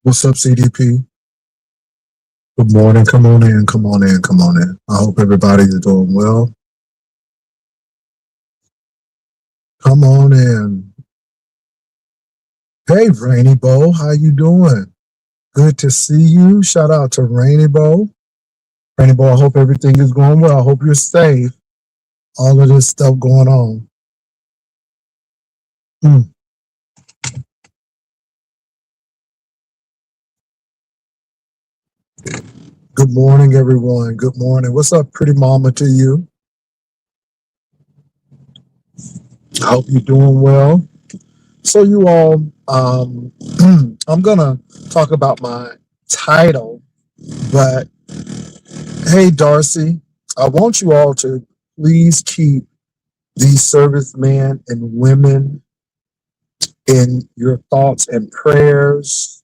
What's up, CDP? Good morning. Come on in. Come on in. Come on in. I hope everybody is doing well. Come on in. Hey, Rainy Bo, how you doing? Good to see you. Shout out to Rainy Bo. Rainy Bo, I hope everything is going well. I hope you're safe. All of this stuff going on. Mm. Good morning, everyone. Good morning. What's up, pretty mama, to you? I hope you're doing well. So you all, I'm gonna talk about my title, but hey, Darcy, I want you all to please keep these servicemen and women in your thoughts and prayers.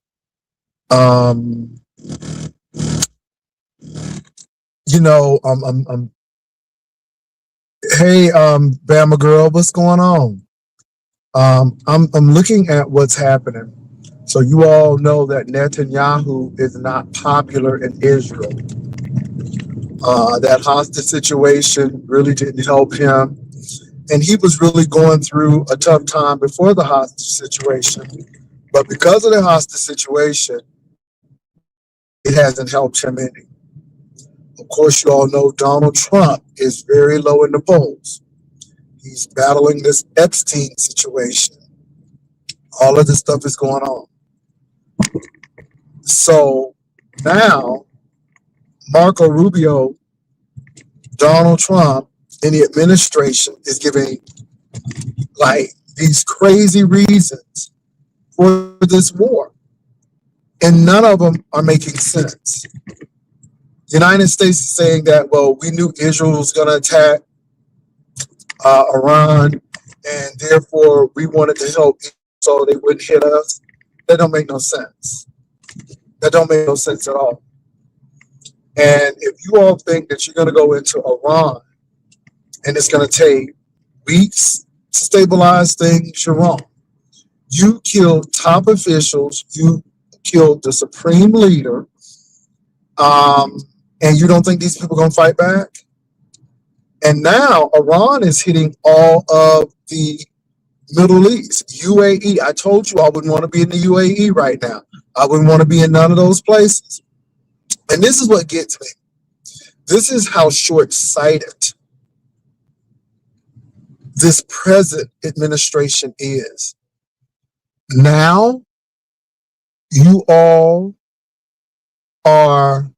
You know, hey, Bama girl, what's going on? I'm looking at what's happening. So you all know that Netanyahu is not popular in Israel. That hostage situation really didn't help him. And he was really going through a tough time before the hostage situation. But because of the hostage situation, it hasn't helped him any. Of course, you all know Donald Trump is very low in the polls. He's battling this Epstein situation. All of this stuff is going on. So now, Marco Rubio, Donald Trump, and the administration is giving like these crazy reasons for this war. And none of them are making sense. The United States is saying that, well, we knew Israel was going to attack Iran, and therefore we wanted to help so they wouldn't hit us. That don't make no sense. That don't make no sense at all. And if you all think that you're going to go into Iran and it's going to take weeks to stabilize things, you're wrong. You killed top officials. You killed the supreme leader. And you don't think these people are going to fight back? And now Iran is hitting all of the Middle East, UAE. I told you I wouldn't want to be in the UAE right now. I wouldn't want to be in none of those places. And this is what gets me. This is how short-sighted this present administration is. Now, you all are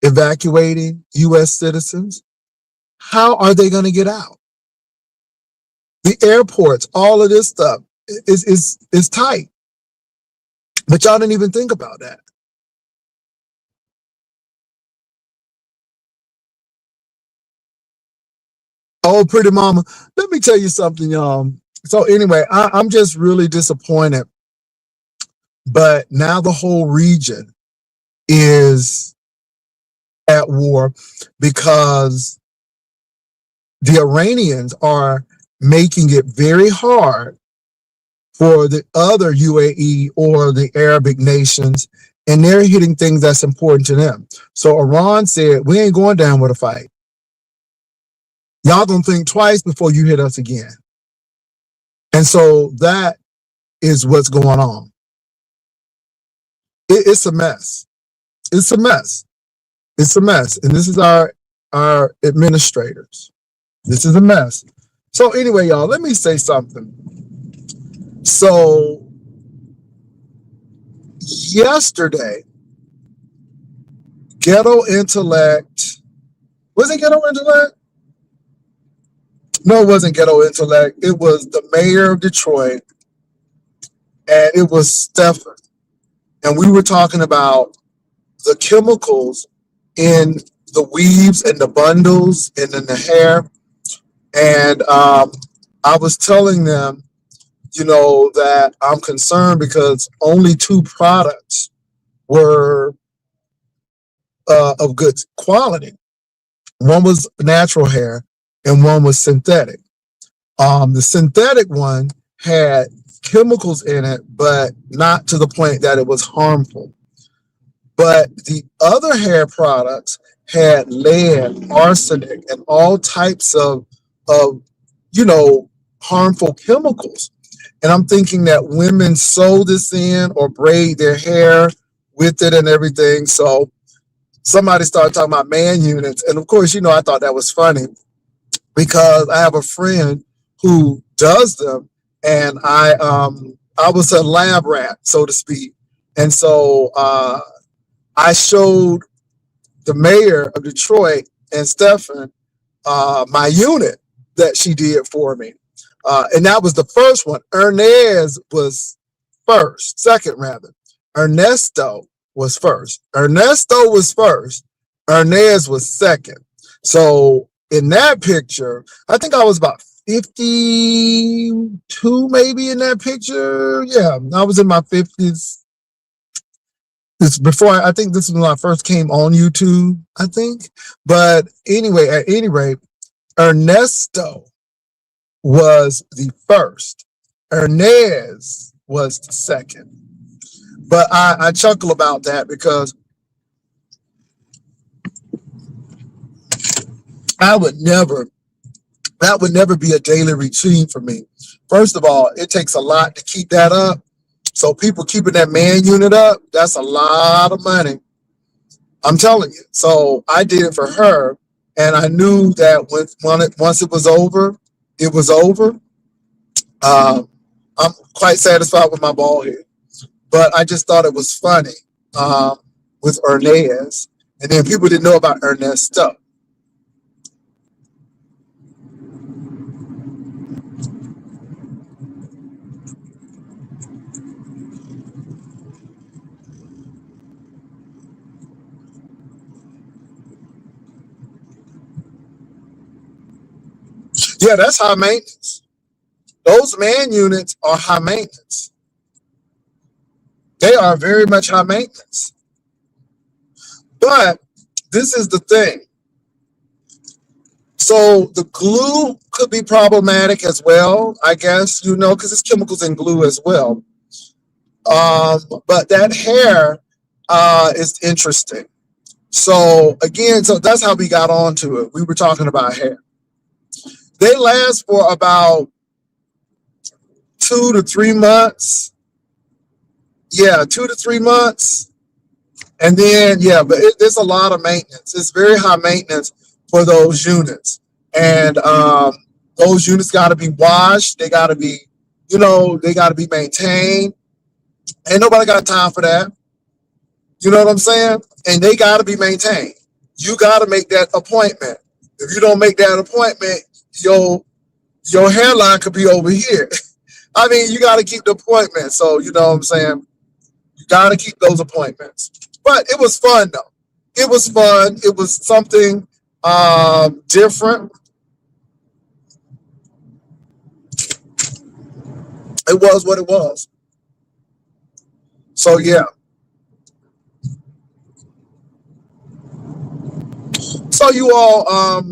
evacuating U.S. citizens. How are they going to get out? The airports, all of this stuff is tight. But y'all didn't even think about that. Oh, pretty mama, let me tell you something, y'all. So anyway, I'm just really disappointed. But now the whole region is at war because the Iranians are making it very hard for the other UAE or the Arabic nations, and they're hitting things that's important to them. So Iran said, we ain't going down with a fight. Y'all gonna think twice before you hit us again. And so that is what's going on. It's a mess. It's a mess. It's a mess. And this is our administrators. This is a mess. So anyway, y'all, let me say something. So yesterday, Ghetto Intellect, was it Ghetto Intellect? No, it wasn't Ghetto Intellect. It was the mayor of Detroit, and it was Stefan. And we were talking about the chemicals in the weaves and the bundles and in the hair. And I was telling them, that I'm concerned because only two products were of good quality. One was natural hair and one was synthetic. The synthetic one had chemicals in it, but not to the point that it was harmful. But the other hair products had lead, arsenic, and all types of harmful chemicals. And I'm thinking that women sew this in or braid their hair with it and everything. So somebody started talking about man units. And of course, I thought that was funny because I have a friend who does them, and I was a lab rat, so to speak. And so I showed the mayor of Detroit and Stefan my unit that she did for me. And that was the first one. Ernest was second rather. Ernesto was first. Ernesto was first. Ernest was second. So in that picture, I think I was about 52 maybe in that picture. Yeah, I was in my 50s. This before I think this is when I first came on YouTube, I think. But anyway, at any rate, Ernesto was the first. Ernest was the second. But I chuckle about that because that would never be a daily routine for me. First of all, it takes a lot to keep that up. So people keeping that man unit up, that's a lot of money. I'm telling you. So I did it for her, and I knew that once it was over, it was over. I'm quite satisfied with my bald head, but I just thought it was funny with Ernest, and then people didn't know about Ernest stuff. Yeah, that's high maintenance. Those man units are high maintenance. They are very much high maintenance. But this is the thing. So the glue could be problematic as well, I guess, because it's chemicals in glue as well. But that hair is interesting. So again, so that's how we got onto it. We were talking about hair. They last for about 2 to 3 months. Yeah, 2 to 3 months. And then, but there's a lot of maintenance. It's very high maintenance for those units. And those units got to be washed. They got to be, they got to be maintained. Ain't nobody got time for that. You know what I'm saying? And they got to be maintained. You got to make that appointment. If you don't make that appointment, your hairline could be over here. I mean, you got to keep the appointment. So, you know what I'm saying? You got to keep those appointments. But it was fun, though. It was fun. It was something different. It was what it was. So, yeah. So you all,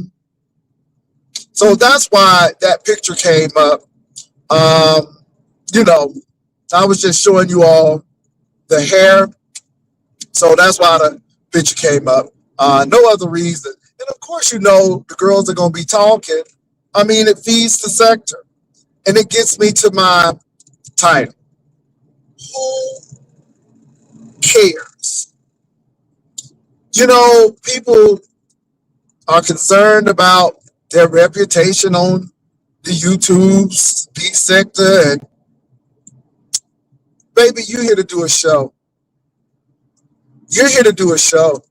so that's why that picture came up. I was just showing you all the hair. So that's why the picture came up. No other reason. And of course, the girls are going to be talking. I mean, it feeds the sector. And it gets me to my title. Who cares? People are concerned about their reputation on the YouTube's B sector. And baby, you're here to do a show. You're here to do a show.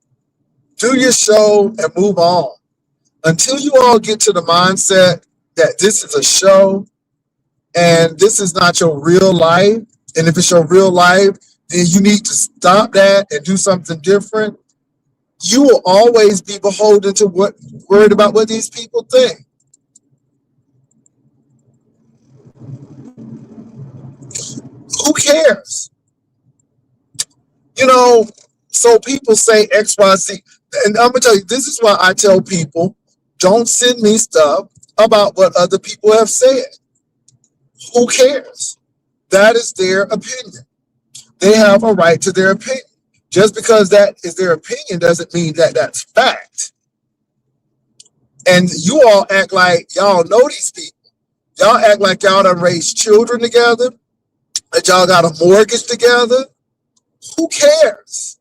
Do your show and move on. Until you all get to the mindset that this is a show and this is not your real life. And if it's your real life, then you need to stop that and do something different. You will always be beholden to what worried about what these people think. Who cares? You know, so people say XYZ. And I'm gonna tell you, this is why I tell people don't send me stuff about what other people have said. Who cares? That is their opinion. They have a right to their opinion. Just because that is their opinion doesn't mean that that's fact. And you all act like y'all know these people. Y'all act like y'all done raised children together, that y'all got a mortgage together. Who cares?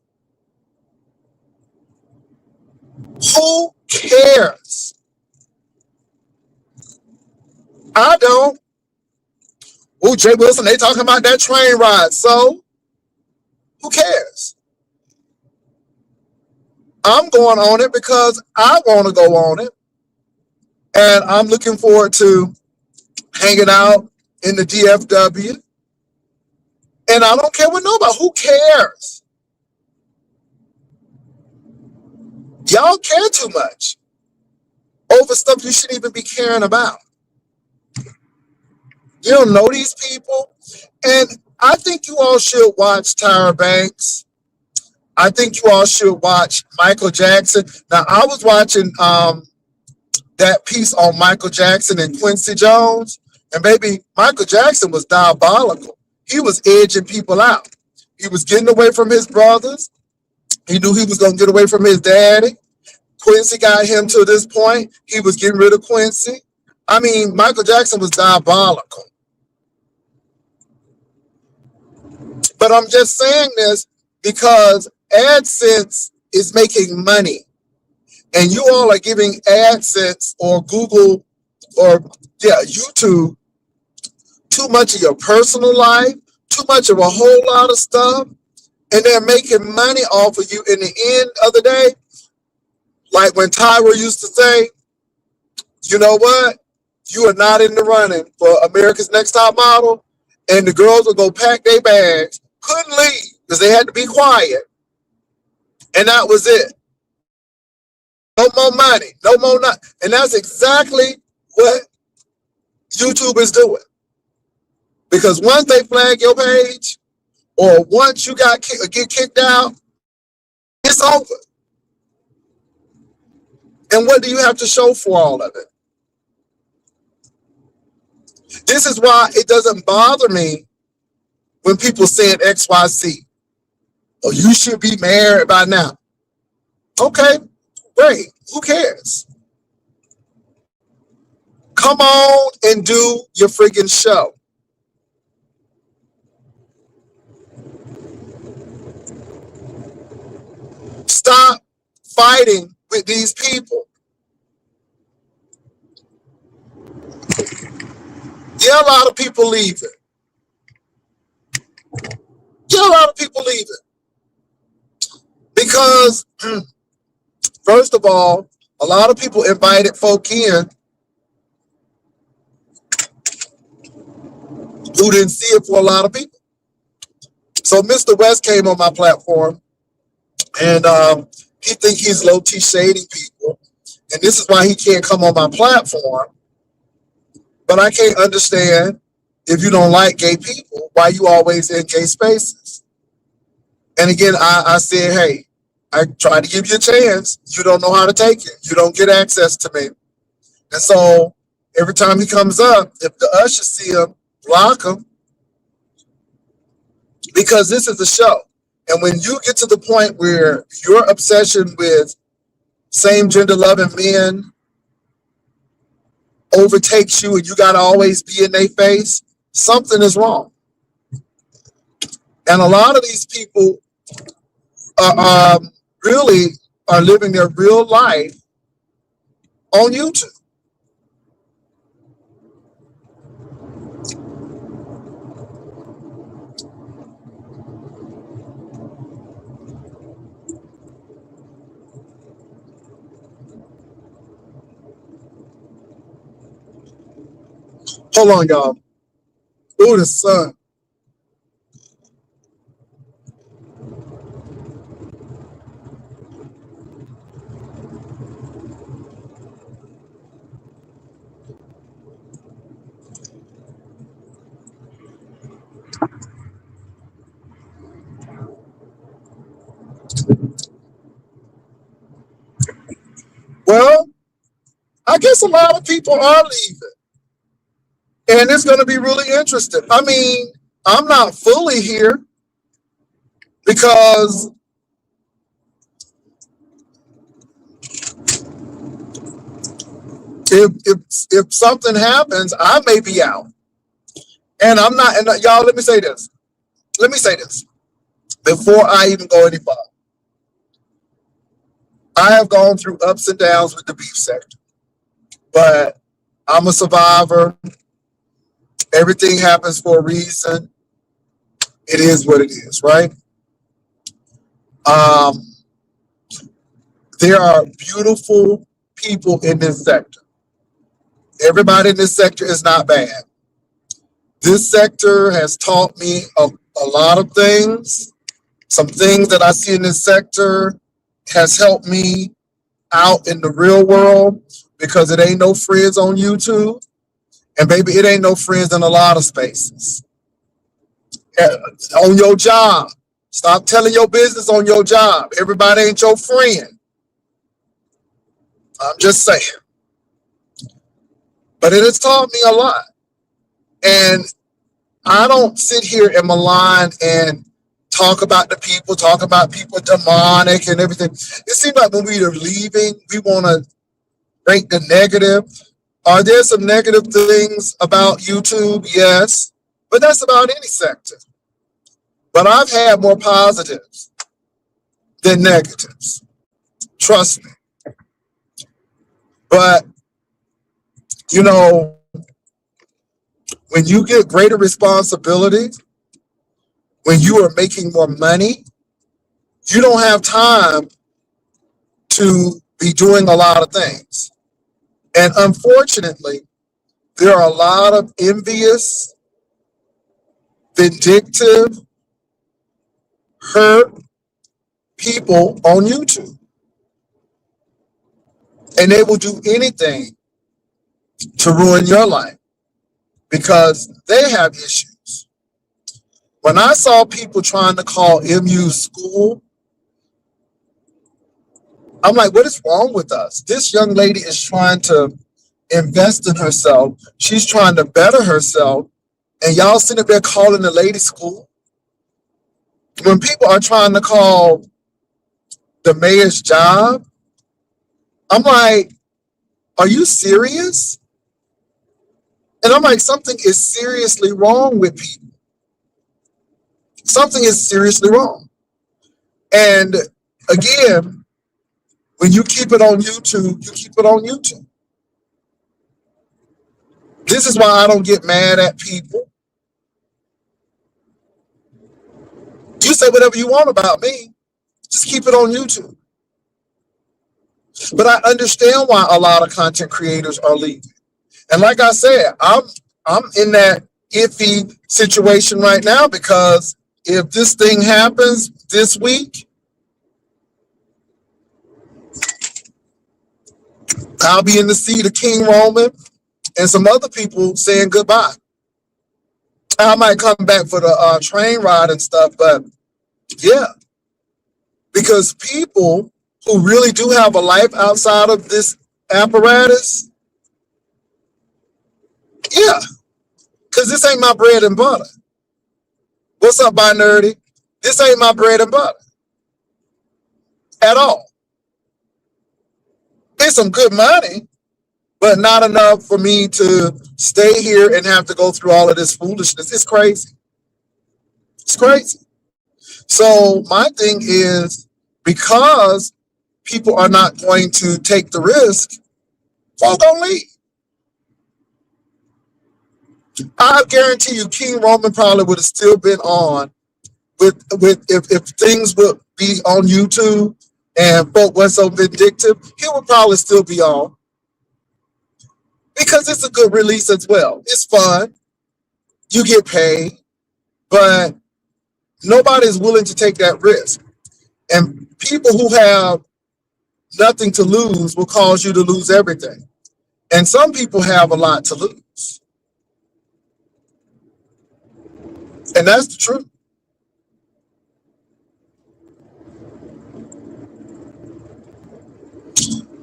Who cares? I don't. Oh, Jay Wilson, they talking about that train ride. So, who cares? I'm going on it because I want to go on it. And I'm looking forward to hanging out in the DFW. And I don't care what nobody. Who cares? Y'all care too much over stuff you shouldn't even be caring about. You don't know these people. And I think you all should watch Tyra Banks. I think you all should watch Michael Jackson. Now, I was watching that piece on Michael Jackson and Quincy Jones. And baby, Michael Jackson was diabolical. He was edging people out. He was getting away from his brothers. He knew he was going to get away from his daddy. Quincy got him to this point. He was getting rid of Quincy. I mean, Michael Jackson was diabolical. But I'm just saying this because AdSense is making money. And you all are giving AdSense or Google or YouTube too much of your personal life, too much of a whole lot of stuff, and they're making money off of you in the end of the day. Like when Tyra used to say, you know what? You are not in the running for America's Next Top Model. And the girls would go pack their bags, couldn't leave because they had to be quiet. And that was it. No more money, no more not. And that's exactly what YouTube is doing. Because once they flag your page, or once you get kicked out, it's over. And what do you have to show for all of it? This is why it doesn't bother me when people say XYZ. Oh, you should be married by now. Okay, great. Who cares? Come on and do your friggin' show. Stop fighting with these people. Yeah, a lot of people leave it. Yeah, a lot of people leave it. Because, first of all, a lot of people invited folk in who didn't see it for a lot of people. So Mr. West came on my platform, and he think he's low-T shading people, and this is why he can't come on my platform. But I can't understand, if you don't like gay people, why you always in gay spaces. And again, I said, hey, I tried to give you a chance. You don't know how to take it. You don't get access to me. And so every time he comes up, if the ushers see him, block him. Because this is a show. And when you get to the point where your obsession with same gender loving men overtakes you and you got to always be in their face, something is wrong. And a lot of these people really are living their real life on YouTube. Hold on, y'all. Oh, the sun. Well, I guess a lot of people are leaving, and it's going to be really interesting. I mean, I'm not fully here because if something happens, I may be out, and I'm not. And y'all, let me say this. Let me say this before I even go any further. I have gone through ups and downs with the beef sector, but I'm a survivor. Everything happens for a reason. It is what it is, right? Um, there are beautiful people in this sector. Everybody in this sector is not bad. This sector has taught me a lot of things. Some things that I see in this sector has helped me out in the real world because it ain't no friends on YouTube. And baby, it ain't no friends in a lot of spaces. On your job, stop telling your business on your job. Everybody ain't your friend. I'm just saying. But it has taught me a lot. And I don't sit here and malign and talk about people demonic and everything. It seems like when we are leaving, we want to rank the negative. Are there some negative things about YouTube? Yes. But that's about any sector. But I've had more positives than negatives. Trust me. But, you know, when you get greater responsibility, when you are making more money, you don't have time to be doing a lot of things. And unfortunately, there are a lot of envious, vindictive, hurt people on YouTube. And they will do anything to ruin your life because they have issues. When I saw people trying to call MU school, I'm like, what is wrong with us? This young lady is trying to invest in herself. She's trying to better herself. And y'all sitting there calling the lady school. When people are trying to call the mayor's job, I'm like, are you serious? And I'm like, something is seriously wrong with people. Something is seriously wrong. And again, when you keep it on YouTube, you keep it on YouTube. This is why I don't get mad at people. You say whatever you want about me, just keep it on YouTube. But I understand why a lot of content creators are leaving. And like I said, I'm in that iffy situation right now because if this thing happens this week, I'll be in the seat of King Roman and some other people saying goodbye. I might come back for the train ride and stuff, but yeah, because people who really do have a life outside of this apparatus, yeah, because this ain't my bread and butter. What's up, Nerdy? This ain't my bread and butter at all. It's some good money, but not enough for me to stay here and have to go through all of this foolishness. It's crazy. It's crazy. So my thing is, because people are not going to take the risk, folks don't leave. I guarantee you, King Roman probably would have still been on with if things would be on YouTube and folk weren't so vindictive, he would probably still be on. because it's a good release as well. It's fun. You get paid, but nobody's willing to take that risk. And people who have nothing to lose will cause you to lose everything. And some people have a lot to lose. And that's the truth.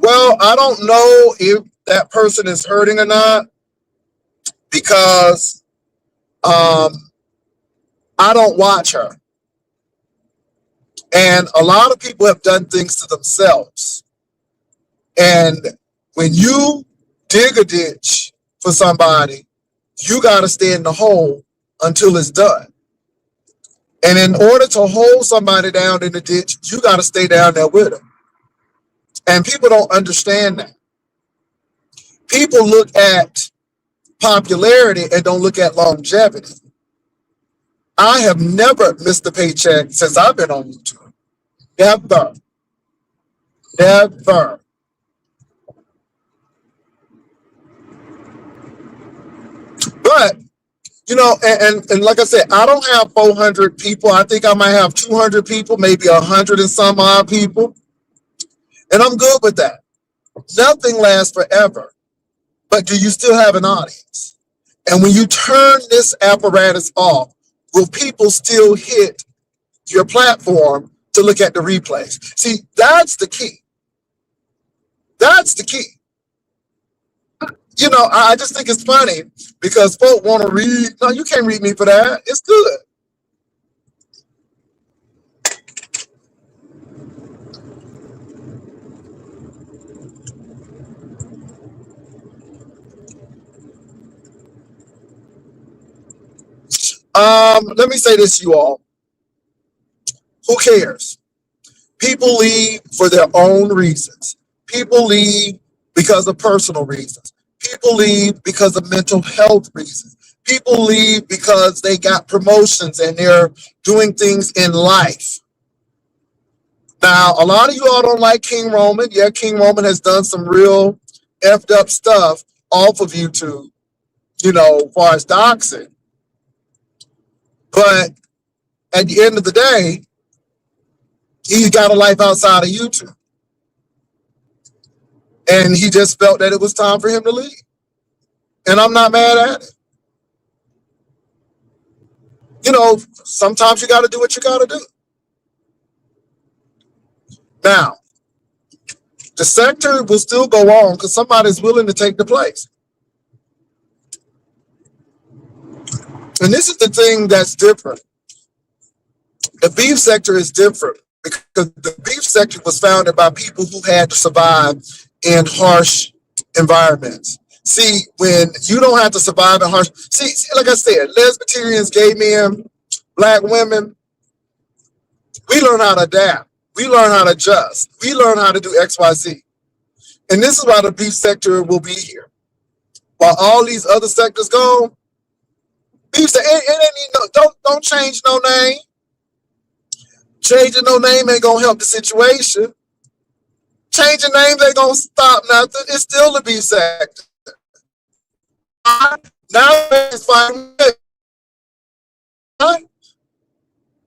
Well, I don't know if that person is hurting or not because um, I don't watch her. And a lot of people have done things to themselves. And when you dig a ditch for somebody, you got to stay in the hole until it's done. And in order to hold somebody down in the ditch, you got to stay down there with them. And people don't understand that. People look at popularity and don't look at longevity. I have never missed a paycheck since I've been on YouTube. Never. Never. But, you know, and like I said, I don't have 400 people. I think I might have 200 people, maybe 100 and some odd people. And I'm good with that. Nothing lasts forever. But do you still have an audience? And when you turn this apparatus off, will people still hit your platform to look at the replays? See, that's the key. That's the key. You know, I just think it's funny because folk want to read. No, you can't read me for that. It's good. Let me say this, you all. Who cares? People leave for their own reasons. People leave because of personal reasons. People leave because of mental health reasons. People leave because they got promotions and they're doing things in life. Now, a lot of you all don't like King Roman. Yeah, King Roman has done some real effed up stuff off of YouTube, you know, as far as doxing. But at the end of the day, he's got a life outside of YouTube. And he just felt that it was time for him to leave. And I'm not mad at it. You know, sometimes you got to do what you got to do. Now, the sector will still go on because somebody's willing to take the place. And this is the thing that's different. The beef sector is different because the beef sector was founded by people who had to survive in harsh environments. See, when you don't have to survive in harsh, see, like I said, lesbians, gay men, black women, we learn how to adapt. We learn how to adjust. We learn how to do X, Y, Z. And this is why the beef sector will be here. While all these other sectors go, beef sector, don't change no name. Changing no name ain't gonna help the situation. Changing names ain't gonna stop nothing. It's still the beef sector. Now it's fighting with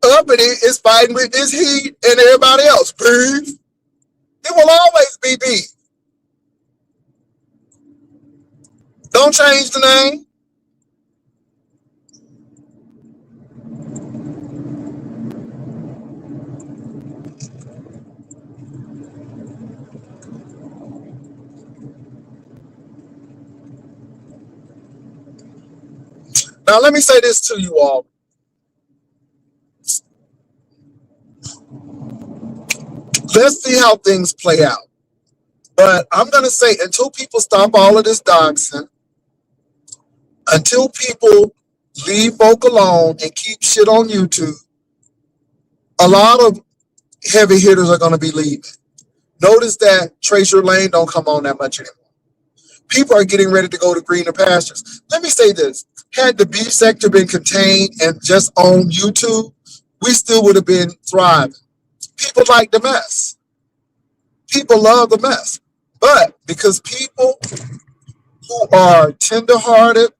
Uppity is fighting with this heat and everybody else. Beef. It will always be beef. Don't change the name. Now, let me say this to you all. Let's see how things play out. But I'm going to say until people stop all of this doxing, until people leave folk alone and keep shit on YouTube, a lot of heavy hitters are going to be leaving. Notice that Treasure Lane don't come on that much anymore. People are getting ready to go to greener pastures. Let me say this. Had the beef sector been contained and just on YouTube, we still would have been thriving. People like the mess. People love the mess. But because people who are tenderhearted,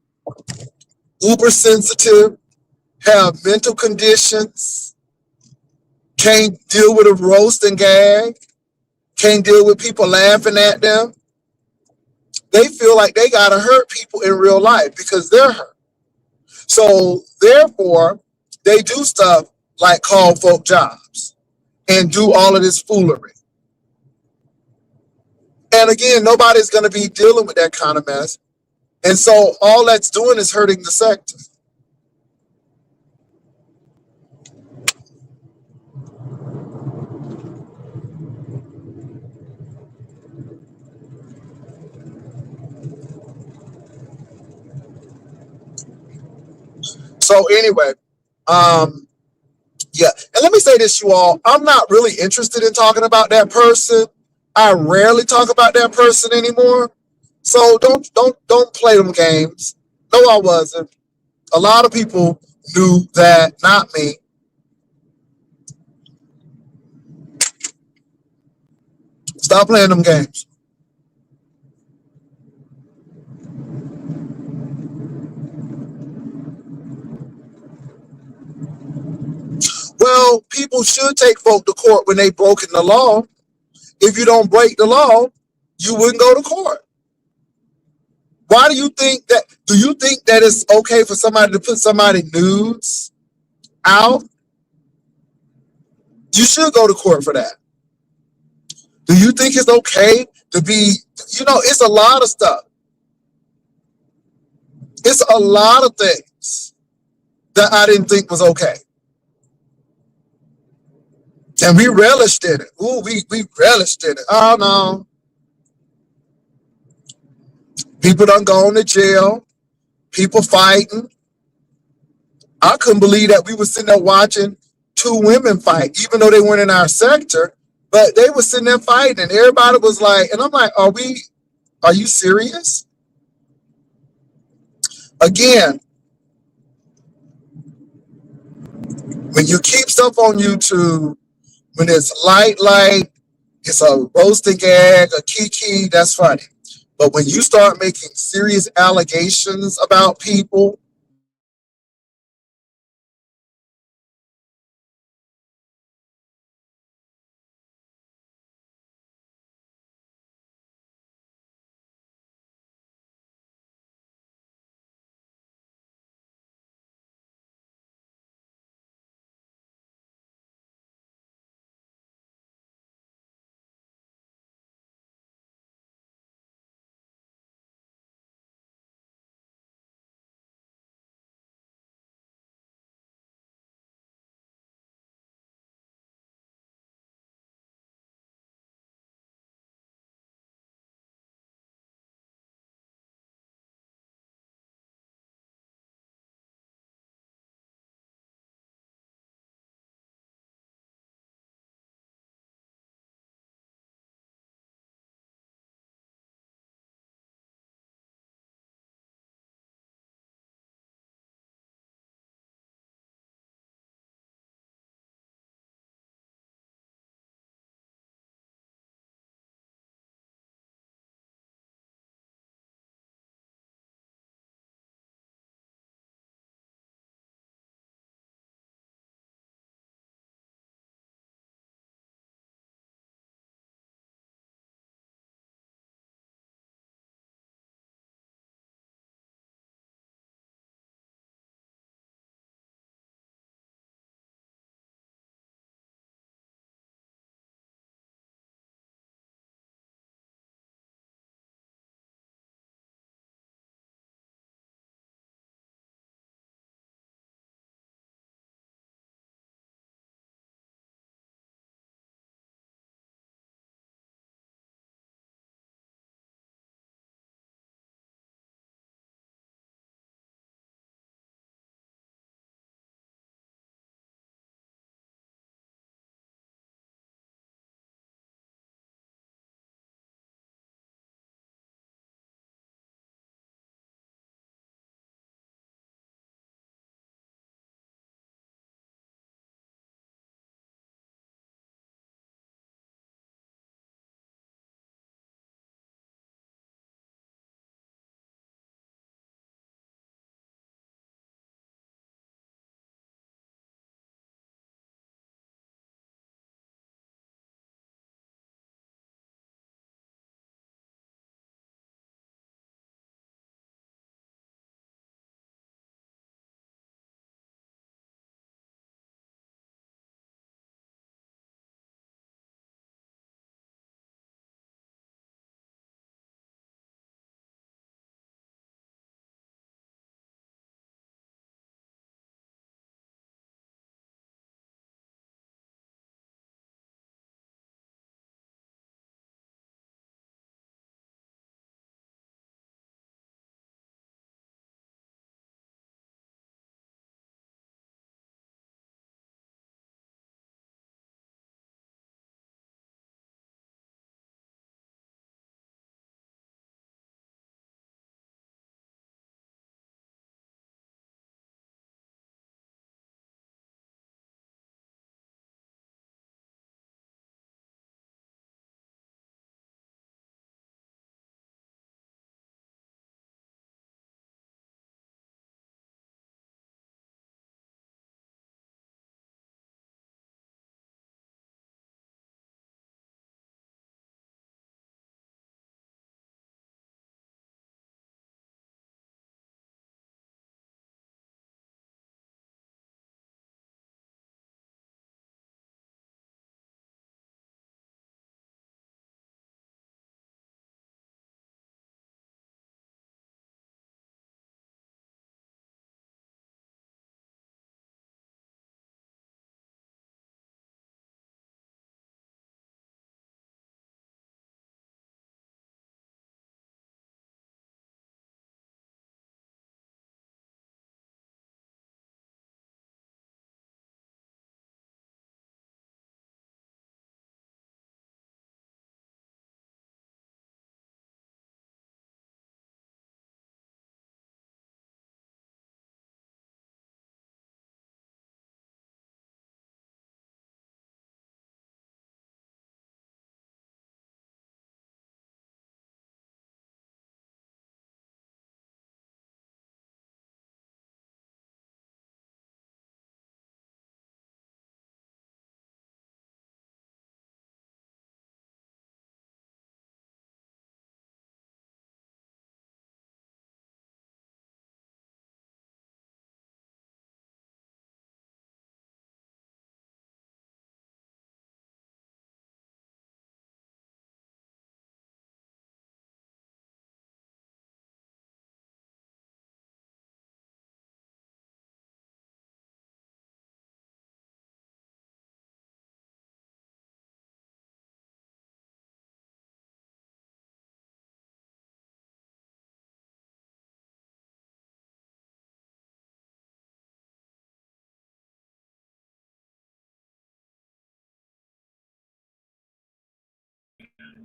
uber sensitive, have mental conditions, can't deal with a roast and gag, can't deal with people laughing at them. They feel like they gotta hurt people in real life because they're hurt. So therefore, they do stuff like call folk jobs and do all of this foolery. And again, nobody's gonna be dealing with that kind of mess. And so all that's doing is hurting the sector. So anyway, um, yeah. And let me say this, you all. I'm not really interested in talking about that person. I rarely talk about that person anymore. So don't play them games. No, I wasn't. A lot of people knew that, not me. Stop playing them games. Well, people should take folk to court when they broken the law. If you don't break the law, you wouldn't go to court. Why do you think that? Do you think that it's okay for somebody to put somebody nudes out? You should go to court for that. Do you think it's okay to be, it's a lot of stuff. It's a lot of things that I didn't think was okay. And we relished in it. Ooh, we relished in it. Oh no. People done gone to jail. People fighting. I couldn't believe that we were sitting there watching two women fight, even though they weren't in our sector, but they were sitting there fighting, and everybody was like, and I'm like, are you serious? Again, when you keep stuff on YouTube, when it's light, it's a roasting gag, a kiki, that's funny. But when you start making serious allegations about people,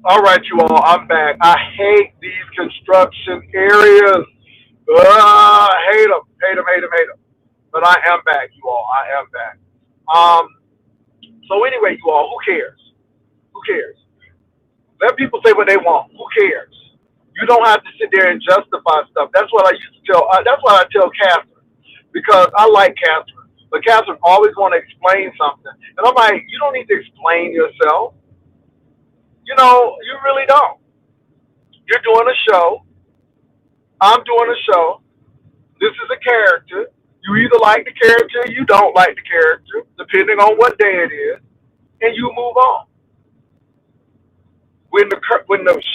All right, you all, I'm back. I hate these construction areas. I hate them, hate them, hate them, hate them. But I am back, you all. I am back. Um. So anyway, you all, who cares? Who cares? Let people say what they want. Who cares? You don't have to sit there and justify stuff. That's what I used to tell. That's what I tell Catherine because I like Catherine, but Catherine always want to explain something, and I'm like, you don't need to explain yourself. You really don't. You're doing a show. I'm doing a show. This is a character. You either like the character, or you don't like the character, depending on what day it is, and you move on. When the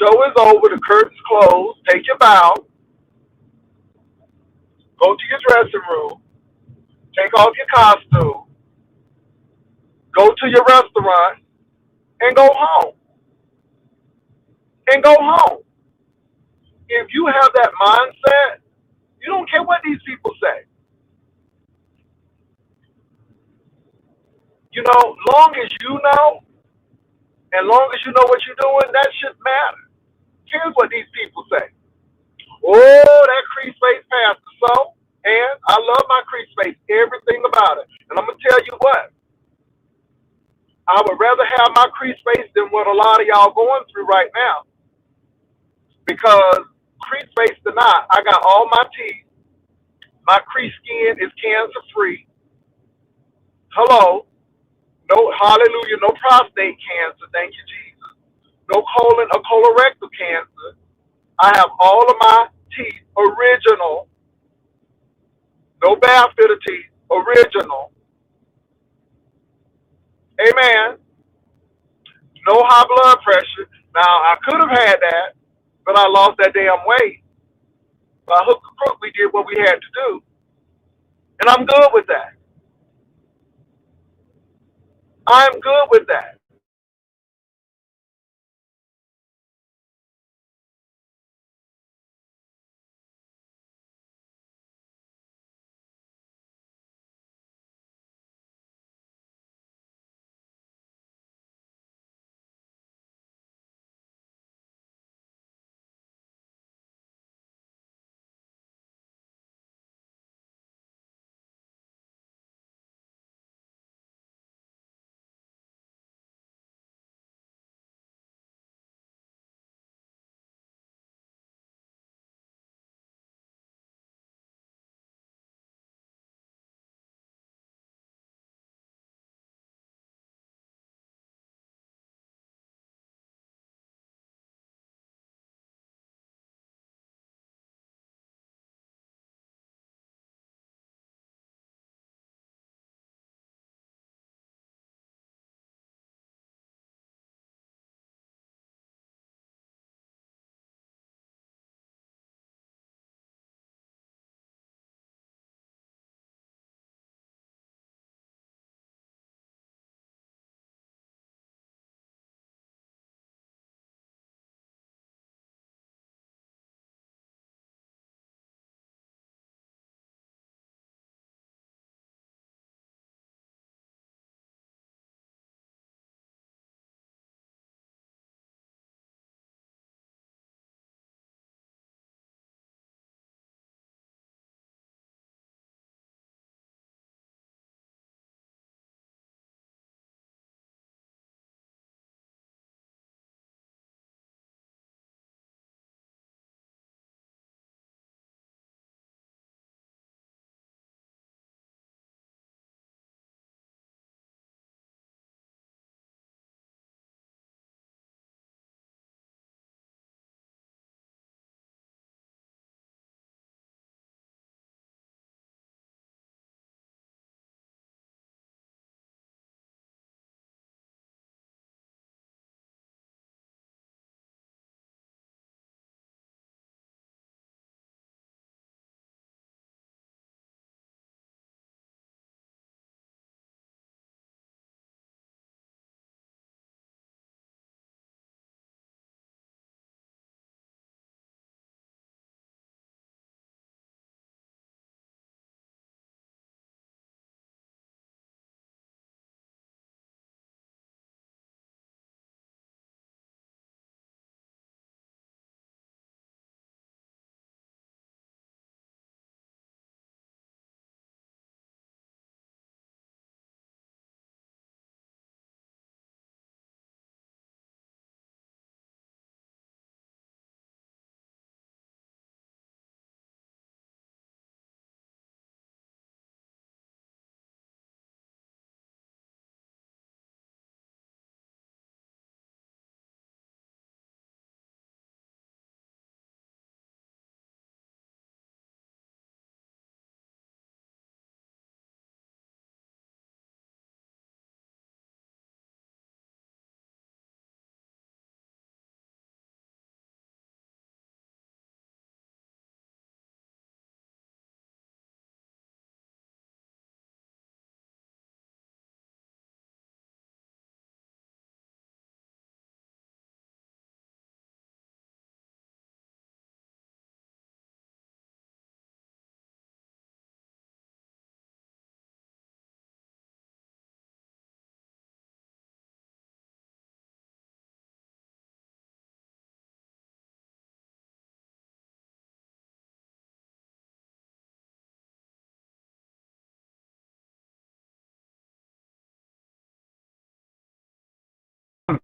show is over, the curtains close. Take your bow. Go to your dressing room. Take off your costume. Go to your restaurant and go home. And go home. If you have that mindset, you don't care what these people say. Long as you know, and long as you know what you're doing, that shouldn't matter. Here's what these people say. Oh, that crease face pastor. So, and I love my crease face, everything about it. And I'm gonna tell you what, I would rather have my crease face than what a lot of y'all going through right now. Because crease face or not, I got all my teeth. My crease skin is cancer free. Hello. No, hallelujah, no prostate cancer, thank you, Jesus. No colon or colorectal cancer. I have all of my teeth original. No bad fit of teeth, original. Amen. No high blood pressure. Now, I could have had that, but I lost that damn weight. By hook or crook, we did what we had to do. And I'm good with that. I'm good with that.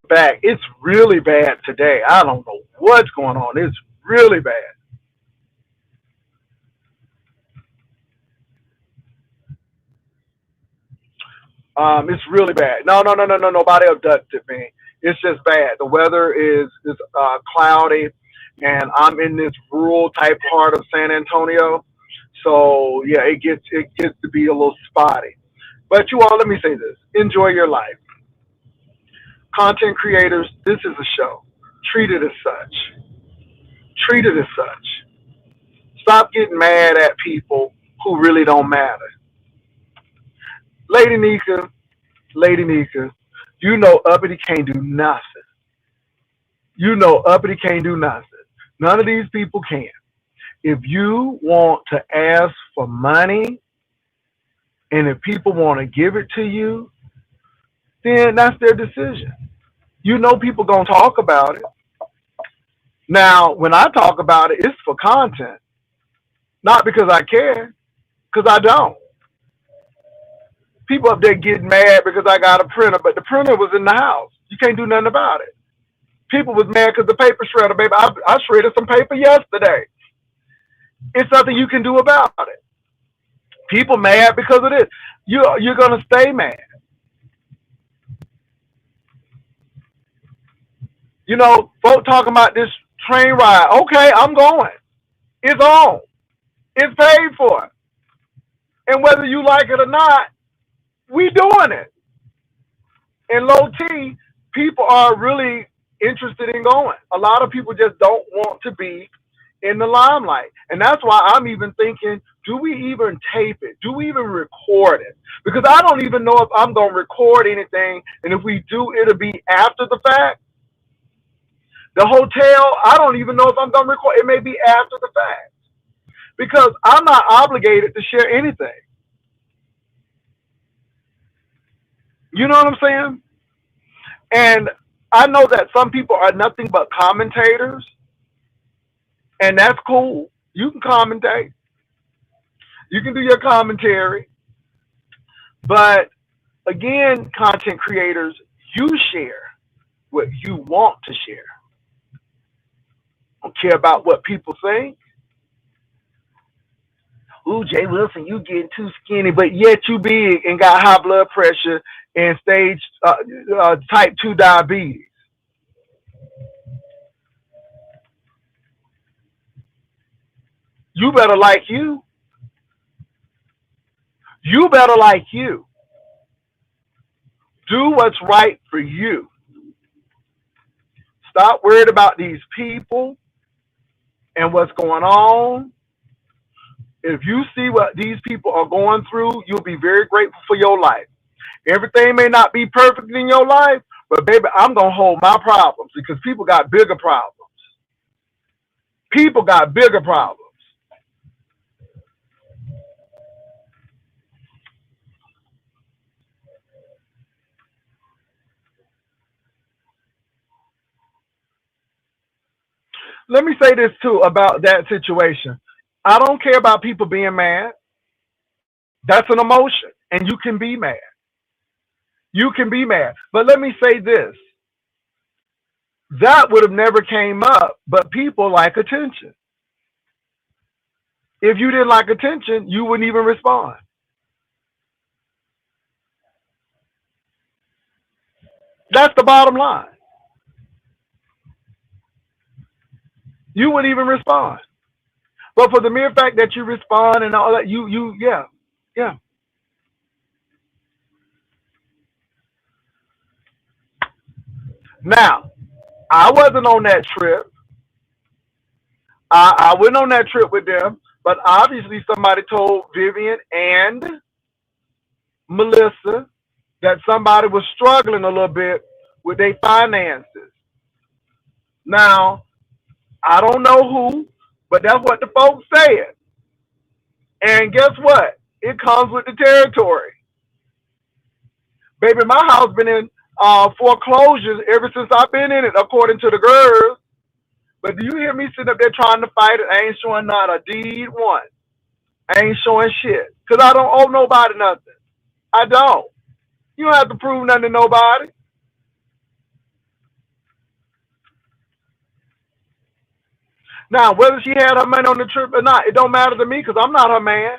back. It's really bad today. I don't know what's going on. It's really bad. It's really bad. No, no, no, no, no. Nobody abducted me. It's just bad. The weather is cloudy, and I'm in this rural type part of San Antonio. So yeah, it gets to be a little spotty. But you all, let me say this: enjoy your life. Content creators, this is a show. Treat it as such. Treat it as such. Stop getting mad at people who really don't matter. Lady Nika, Lady Nika, you know Uppity can't do nothing. You know Uppity can't do nothing. None of these people can. If you want to ask for money and if people want to give it to you, then that's their decision. You know people gonna talk about it. Now, when I talk about it, it's for content, not because I care, because I don't. People up there getting mad because I got a printer, but the printer was in the house. You can't do nothing about it. People was mad because the paper shredder, baby. I shredded some paper yesterday. It's nothing you can do about it. People mad because of this. You're gonna stay mad. You know, folk talking about this train ride. Okay, I'm going. It's on. It's paid for. And whether you like it or not, we doing it. And low T, people are really interested in going. A lot of people just don't want to be in the limelight. And that's why I'm even thinking, do we even tape it? Do we even record it? Because I don't even know if I'm going to record anything. And if we do, it'll be after the fact. The hotel, I don't even know if I'm going to record. It may be after the fact. Because I'm not obligated to share anything. You know what I'm saying? And I know that some people are nothing but commentators, and that's cool. You can commentate, you can do your commentary, but again, content creators, you share what you want to share. Don't care about what people think. Ooh, Jay Wilson, you getting too skinny, but yet you big and got high blood pressure and stage type 2 diabetes. You better like you. You better like you. Do what's right for you. Stop worried about these people and what's going on. If you see what these people are going through, you'll be very grateful for your life. Everything may not be perfect in your life, but baby, I'm going to hold my problems because people got bigger problems. People got bigger problems. Let me say this too about that situation. I don't care about people being mad. That's an emotion, and you can be mad. You can be mad. But let me say this. That would have never came up, but people like attention. If you didn't like attention, you wouldn't even respond. That's the bottom line. You wouldn't even respond. But for the mere fact that you respond and all that, yeah, yeah. Now, I wasn't on that trip. I went on that trip with them, but obviously somebody told Vivian and Melissa that somebody was struggling a little bit with their finances. Now, I don't know who, but that's what the folks said. And guess what? It comes with the territory. Baby, my house been in foreclosures ever since I've been in it, according to the girls. But do you hear me sitting up there trying to fight it? I ain't showing not a deed one. I ain't showing shit. Because I don't owe nobody nothing. I don't. You don't have to prove nothing to nobody. Now, whether she had her money on the trip or not, it don't matter to me because I'm not her man.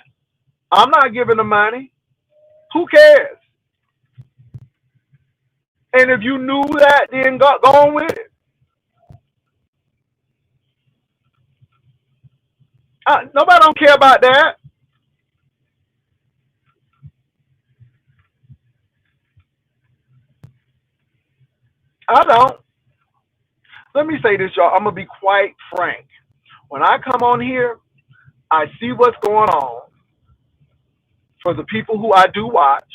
I'm not giving the money. Who cares? And if you knew that, then go on with it. Nobody don't care about that. I don't. Let me say this, y'all. I'm going to be quite frank. When I come on here, I see what's going on for the people who I do watch.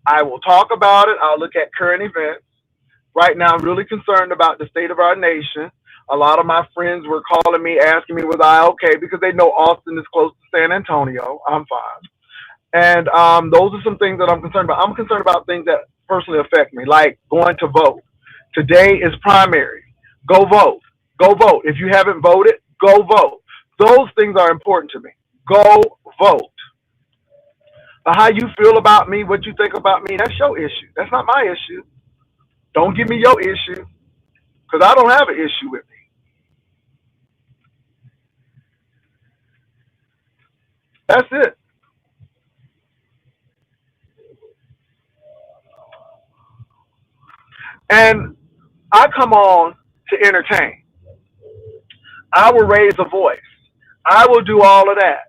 I will talk about it. I'll look at current events. Right now, I'm really concerned about the state of our nation. A lot of my friends were calling me, asking me, was I okay? Because they know Austin is close to San Antonio. I'm fine. And those are some things that I'm concerned about. I'm concerned about things that personally affect me, like going to vote. Today is primary. Go vote. Go vote. If you haven't voted, go vote. Those things are important to me. Go vote. How you feel about me, what you think about me, that's your issue. That's not my issue. Don't give me your issue because I don't have an issue with me. That's it. And I come on to entertain. I will raise a voice. I will do all of that.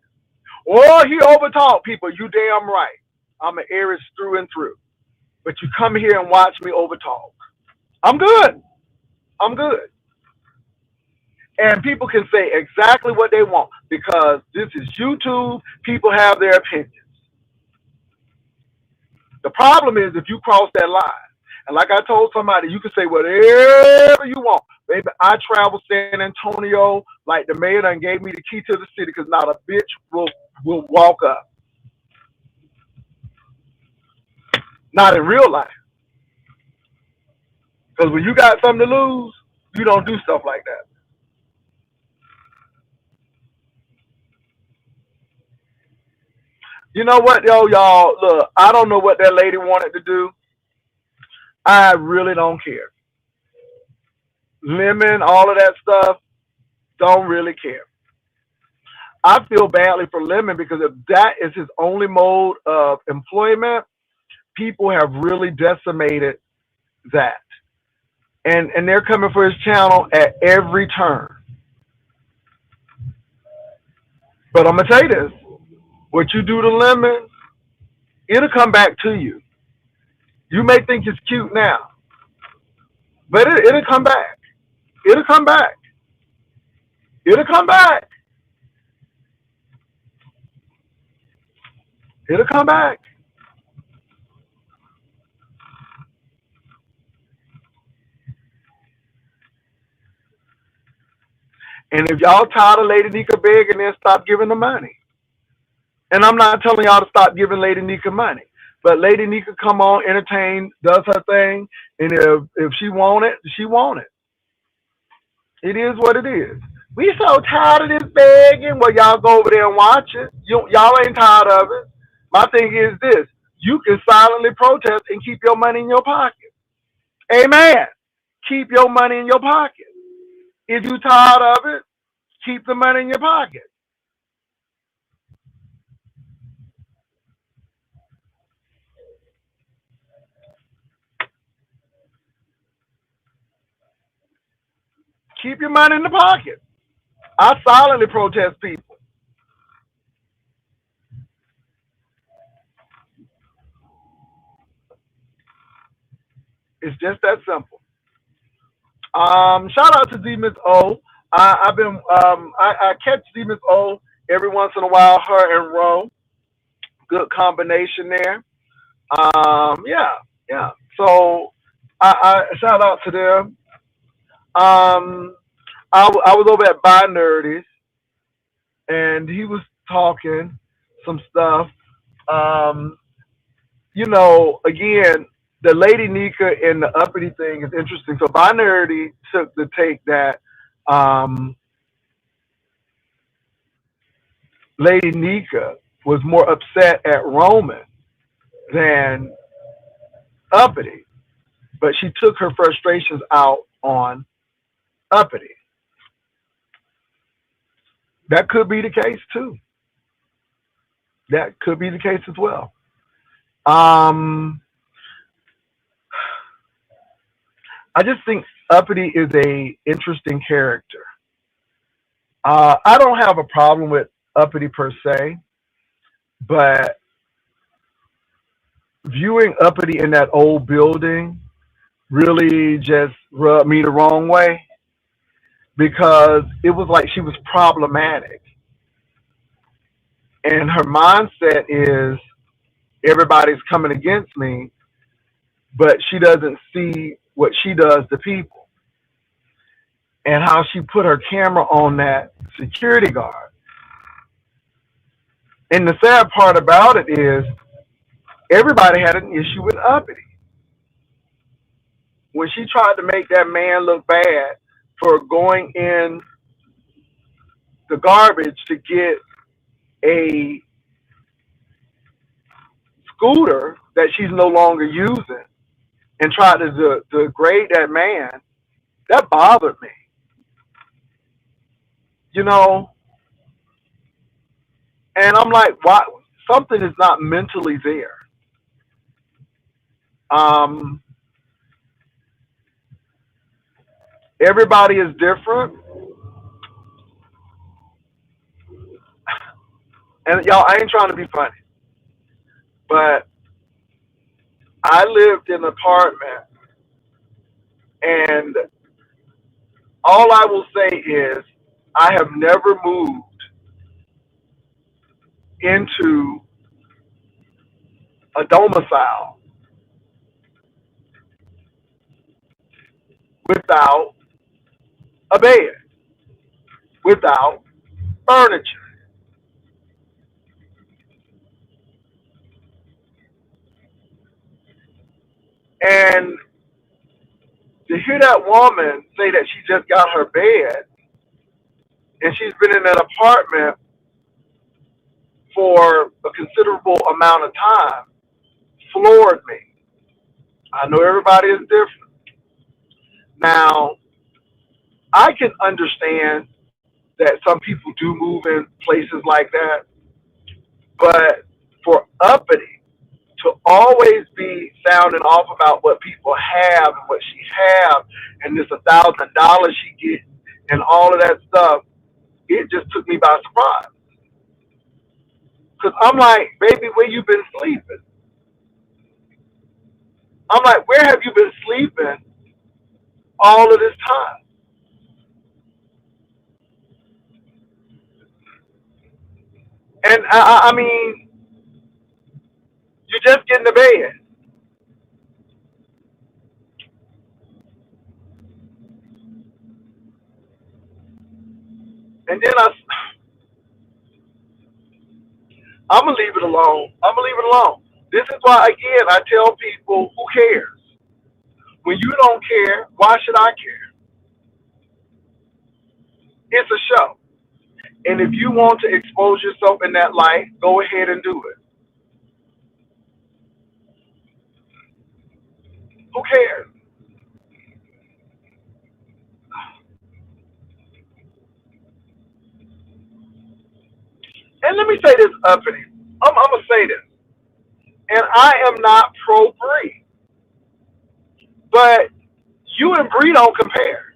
Well, he overtalk people. You damn right. I'm an Aries through and through. But you come here and watch me overtalk. I'm good. I'm good. And people can say exactly what they want because this is YouTube. People have their opinions. The problem is if you cross that line, and like I told somebody, you can say whatever you want. Baby, I travel San Antonio like the mayor done gave me the key to the city because not a bitch will walk up. Not in real life. Because when you got something to lose, you don't do stuff like that. You know what, yo, y'all? Look, I don't know what that lady wanted to do. I really don't care. Lemon, all of that stuff, don't really care. I feel badly for Lemon because if that is his only mode of employment, people have really decimated that. And they're coming for his channel at every turn. But I'm gonna tell you this: what you do to Lemon, it'll come back to you. You may think it's cute now, but it'll come back. It'll come back. It'll come back. It'll come back. And if y'all tired of Lady Nika begging, then stop giving the money. And I'm not telling y'all to stop giving Lady Nika money. But Lady Nika come on, entertain, does her thing, and if she want it, she want it. It is what it is. We so tired of this begging. Well, y'all go over there and watch it. Y'all ain't tired of it. My thing is this: you can silently protest and keep your money in your pocket. Amen. Keep your money in your pocket. If you tired of it, keep the money in your pocket. Keep your money in the pocket. I silently protest people. It's just that simple. Shout out to Z Miss O. I've been I catch Z Miss O every once in a while. Her and Ro, good combination there. Yeah, yeah. So I shout out to them. Um, I was over at Buy Nerdies and he was talking some stuff. Um, again, the Lady Nika and the uppity thing is interesting. So Binarity took the take that um, Lady Nika was more upset at Roman than uppity, but she took her frustrations out on uppity. That could be the case too. That could be the case as well. Um, I just think Uppity is a interesting character. I don't have a problem with Uppity per se, but viewing Uppity in that old building really just rubbed me the wrong way because it was like she was problematic. And her mindset is everybody's coming against me, but she doesn't see what she does to people and how she put her camera on that security guard. And the sad part about it is everybody had an issue with Uppity. When she tried to make that man look bad for going in the garbage to get a scooter that she's no longer using and tried to degrade that man, that bothered me. You know, and I'm like, why? Something is not mentally there. Um, Everybody is different, and y'all, I ain't trying to be funny, but I lived in an apartment, and all I will say is I have never moved into a domicile without a bed, without furniture. And to hear that woman say that she just got her bed and she's been in that apartment for a considerable amount of time floored me. I know everybody is different. Now, I can understand that some people do move in places like that, but for Uppity to always be sounding off about what people have and what she have and this $1,000 she gets and all of that stuff, it just took me by surprise. Cause I'm like, baby, where you been sleeping? I'm like, where have you been sleeping all of this time? And I mean, you just get in the bed. And then I'm gonna leave it alone. I'm gonna leave it alone. This is why, again, I tell people, who cares? When you don't care, why should I care? It's a show. And if you want to expose yourself in that light, go ahead and do it. Who cares? And let me say this, Uppity. I'm gonna say this. And I am not pro Bree, but you and Bree don't compare.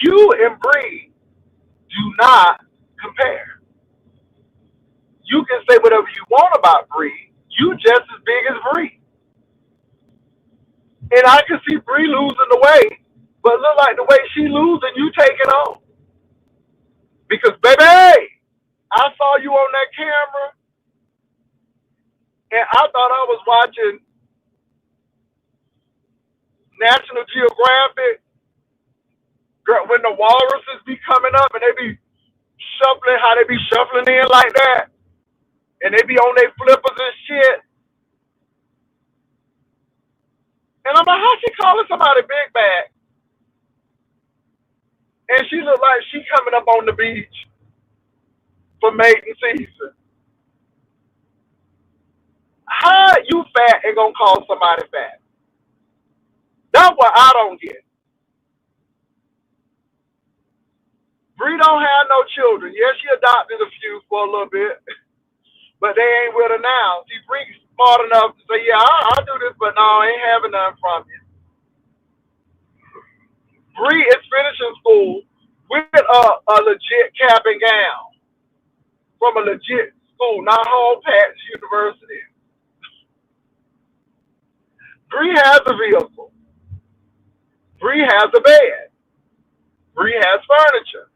You and Bree do not compare. You can say whatever you want about Bree. You just as big as Bree. And I can see Bree losing the weight, but look like the way she losing, you taking on. Because baby, I saw you on that camera, and I thought I was watching National Geographic. Girl, when the walruses be coming up and they be shuffling, how they be shuffling in like that, and they be on their flippers and shit. And I'm like, how she calling somebody big bag? And she look like she coming up on the beach for mating season. How you fat and gonna call somebody fat? That's what I don't get. Bree don't have no children. Yeah, she adopted a few for a little bit, but they ain't with her now. See, Bree's smart enough to say, yeah, I'll do this, but no, I ain't having none from you. Bree is finishing school with a legit cap and gown from a legit school, not Hall Patch University. Bree has a vehicle. Bree has a bed. Bree has furniture.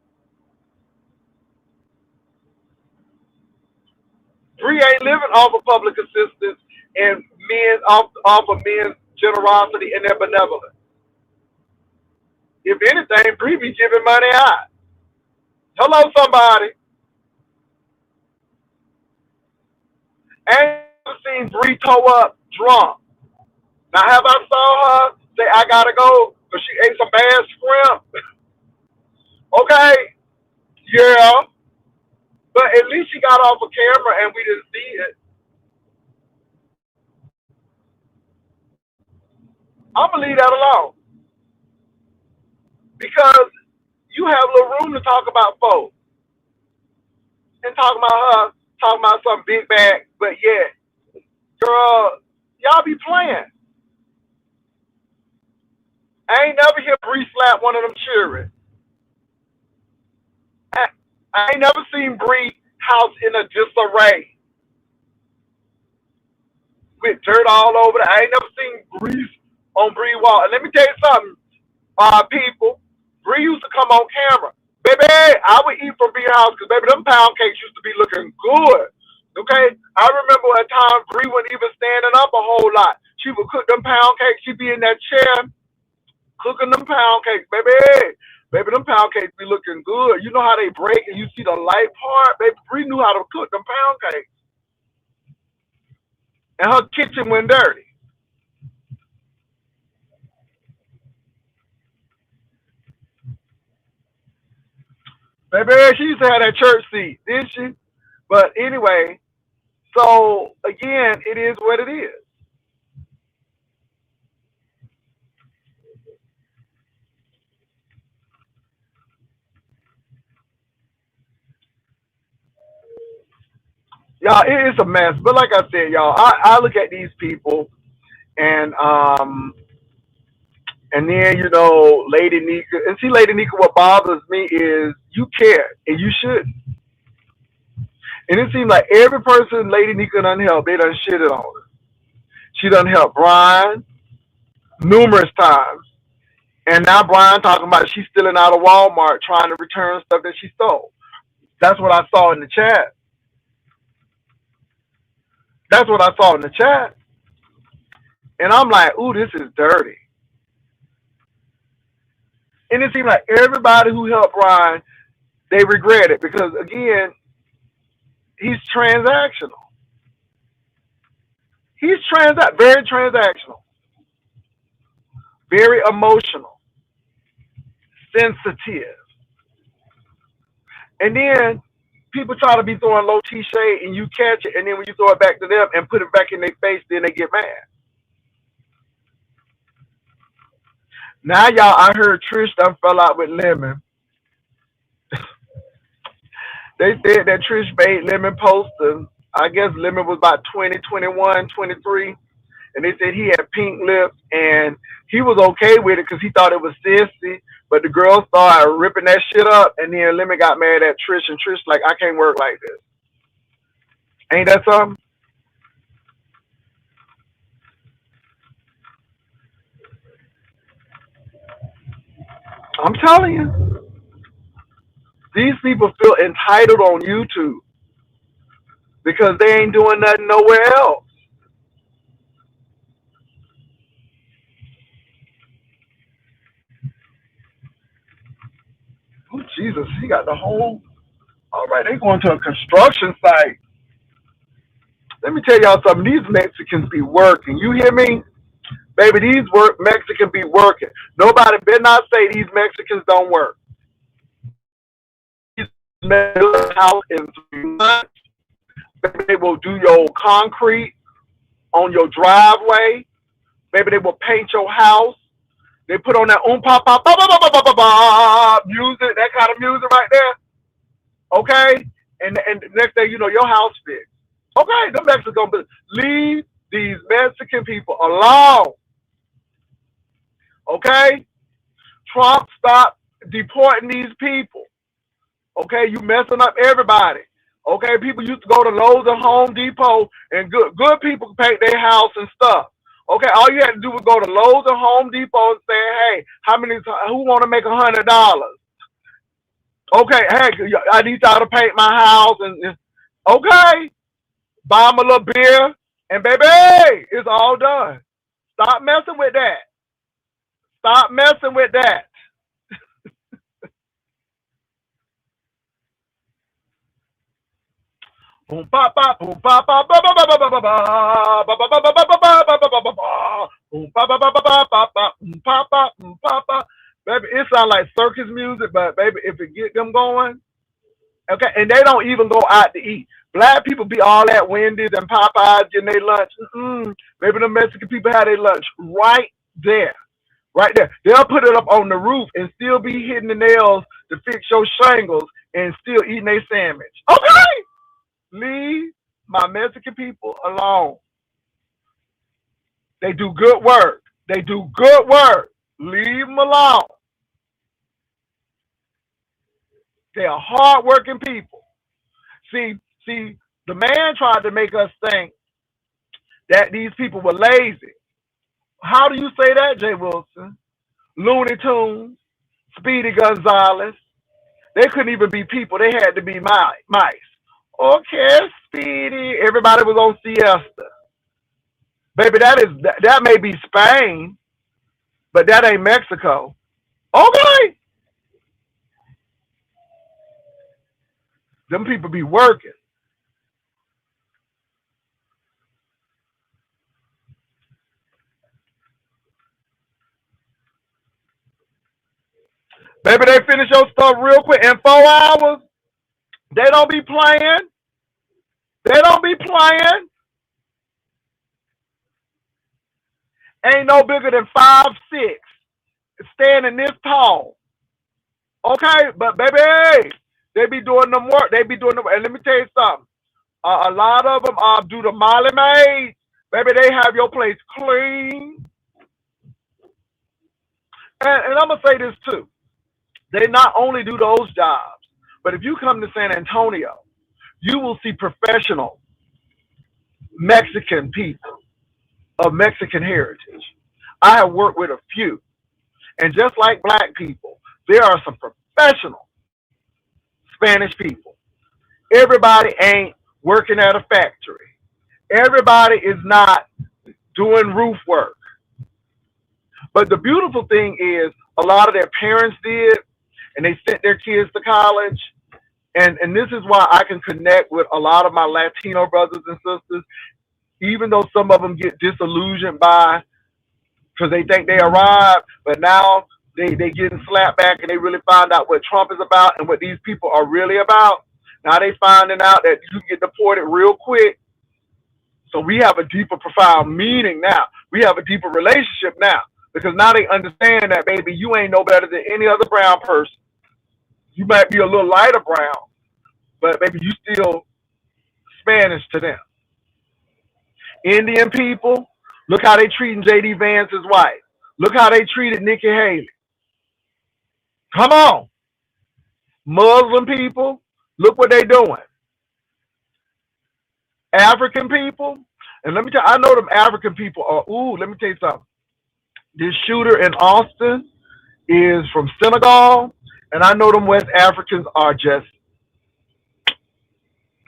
Bree ain't living off of public assistance and off of men's generosity and their benevolence. If anything, Bree be giving money out. Hello, somebody. Ain't never seen Bree toe up drunk. Now, have I saw her say, I gotta go because she ate some bad shrimp? Okay, yeah. But at least she got off a camera and we didn't see it. I'm going to leave that alone. Because you have a little room to talk about folks. And talking about her, talking about some big bag, but yet, girl, y'all be playing. I ain't never hear Bree slap one of them children. I ain't never seen Bree house in a disarray with dirt all over it. I ain't never seen grease on Bree wall. And let me tell you something, people. Bree used to come on camera. Baby, I would eat from Bree house because, baby, them pound cakes used to be looking good. Okay? I remember a time Bree wasn't even standing up a whole lot. She would cook them pound cakes. She'd be in that chair cooking them pound cakes, baby. Baby, them pound cakes be looking good. You know how they break and you see the light part? Baby, Bree knew how to cook them pound cakes. And her kitchen went dirty. Baby, she used to have that church seat, didn't she? But anyway, so again, it is what it is. Y'all, it is a mess. But like I said, y'all, I look at these people and and then, Lady Nika, and see, Lady Nika, what bothers me is you care, and you should. And it seems like every person Lady Nika done help, they done shitted on her. She done helped Brian numerous times. And now Brian talking about she's stealing out of Walmart trying to return stuff that she stole. That's what I saw in the chat. That's what I saw in the chat. And I'm like, ooh, this is dirty. And it seems like everybody who helped Brian, they regret it because, again, he's transactional. He's very transactional, very emotional, sensitive. And then people try to be throwing low T shade and you catch it, and then when you throw it back to them and put it back in their face, then they get mad. Now, y'all, I heard Trish done fell out with Lemon. They said that Trish made Lemon post I guess Lemon was about 20, 21, 23. And they said he had pink lips and he was okay with it because he thought it was sissy. But the girls started ripping that shit up. And then Lemon got mad at Trish. And Trish like, I can't work like this. Ain't that something? I'm telling you. These people feel entitled on YouTube because they ain't doing nothing nowhere else. Oh, Jesus, he got the whole... All right, they going to a construction site. Let me tell y'all something. These Mexicans be working. You hear me? Baby, these Mexicans be working. Nobody better not say these Mexicans don't work. These house in 3 months. Baby, they will do your concrete on your driveway. Maybe they will paint your house. They put on that pa pa ba ba ba ba ba ba music, that kind of music right there. Okay, and the next day you know your house fixed. Okay, the Mexican, but leave these Mexican people alone. Okay, Trump, stop deporting these people. Okay, you messing up everybody. Okay, people used to go to Lowe's and Home Depot, and good people paint their house and stuff. Okay, all you had to do was go to Lowe's and Home Depot and say, hey, who want to make $100? Okay, hey, I need y'all to paint my house, and okay, buy them a little beer, and baby, it's all done. Stop messing with that. Stop messing with that. Boom ba ba boom ba ba ba ba ba ba ba ba ba ba ba ba ba ba ba ba ba ba boom ba ba ba ba ba ba ba boom ba ba boom ba ba. Baby, it sounds like circus music, but baby, if it get them going, okay, and they don't even go out to eat. Black people be all at Wendy's and Popeyes getting their lunch. Maybe the Mexican people have their lunch right there. Right there. They'll put it up on the roof and still be hitting the nails to fix your shingles and still eating their sandwich. Okay? Leave my Mexican people alone. They do good work. They do good work. Leave them alone. They are hardworking people. See, the man tried to make us think that these people were lazy. How do you say that, Jay Wilson? Looney Tunes, Speedy Gonzalez. They couldn't even be people. They had to be mice. Okay, Speedy. Everybody was on siesta. Baby, that may be Spain, but that ain't Mexico. Okay. Them people be working. Baby, they finish your stuff real quick. In 4 hours, they don't be playing. They don't be playing. Ain't no bigger than 5'6", standing this tall. Okay, but baby, they be doing them work. They be doing them. And let me tell you something. A lot of them do the Molly Maid. Baby, they have your place clean. And I'm gonna say this too. They not only do those jobs, but if you come to San Antonio, you will see professional Mexican people of Mexican heritage. I have worked with a few. And just like black people, there are some professional Spanish people. Everybody ain't working at a factory. Everybody is not doing roof work. But the beautiful thing is a lot of their parents did, and they sent their kids to college. And this is why I can connect with a lot of my Latino brothers and sisters, even though some of them get disillusioned by, because they think they arrived, but now they getting slapped back and they really find out what Trump is about and what these people are really about. Now they finding out that you can get deported real quick. So we have a deeper, profound meaning now. We have a deeper relationship now. Because now they understand that, baby, you ain't no better than any other brown person. You might be a little lighter brown, but baby, you still Spanish to them. Indian people, look how they treating J.D. Vance's wife. Look how they treated Nikki Haley. Come on. Muslim people, look what they doing. African people, and let me tell you, I know them African people are, let me tell you something. This shooter in Austin is from Senegal, and I know them West Africans are just,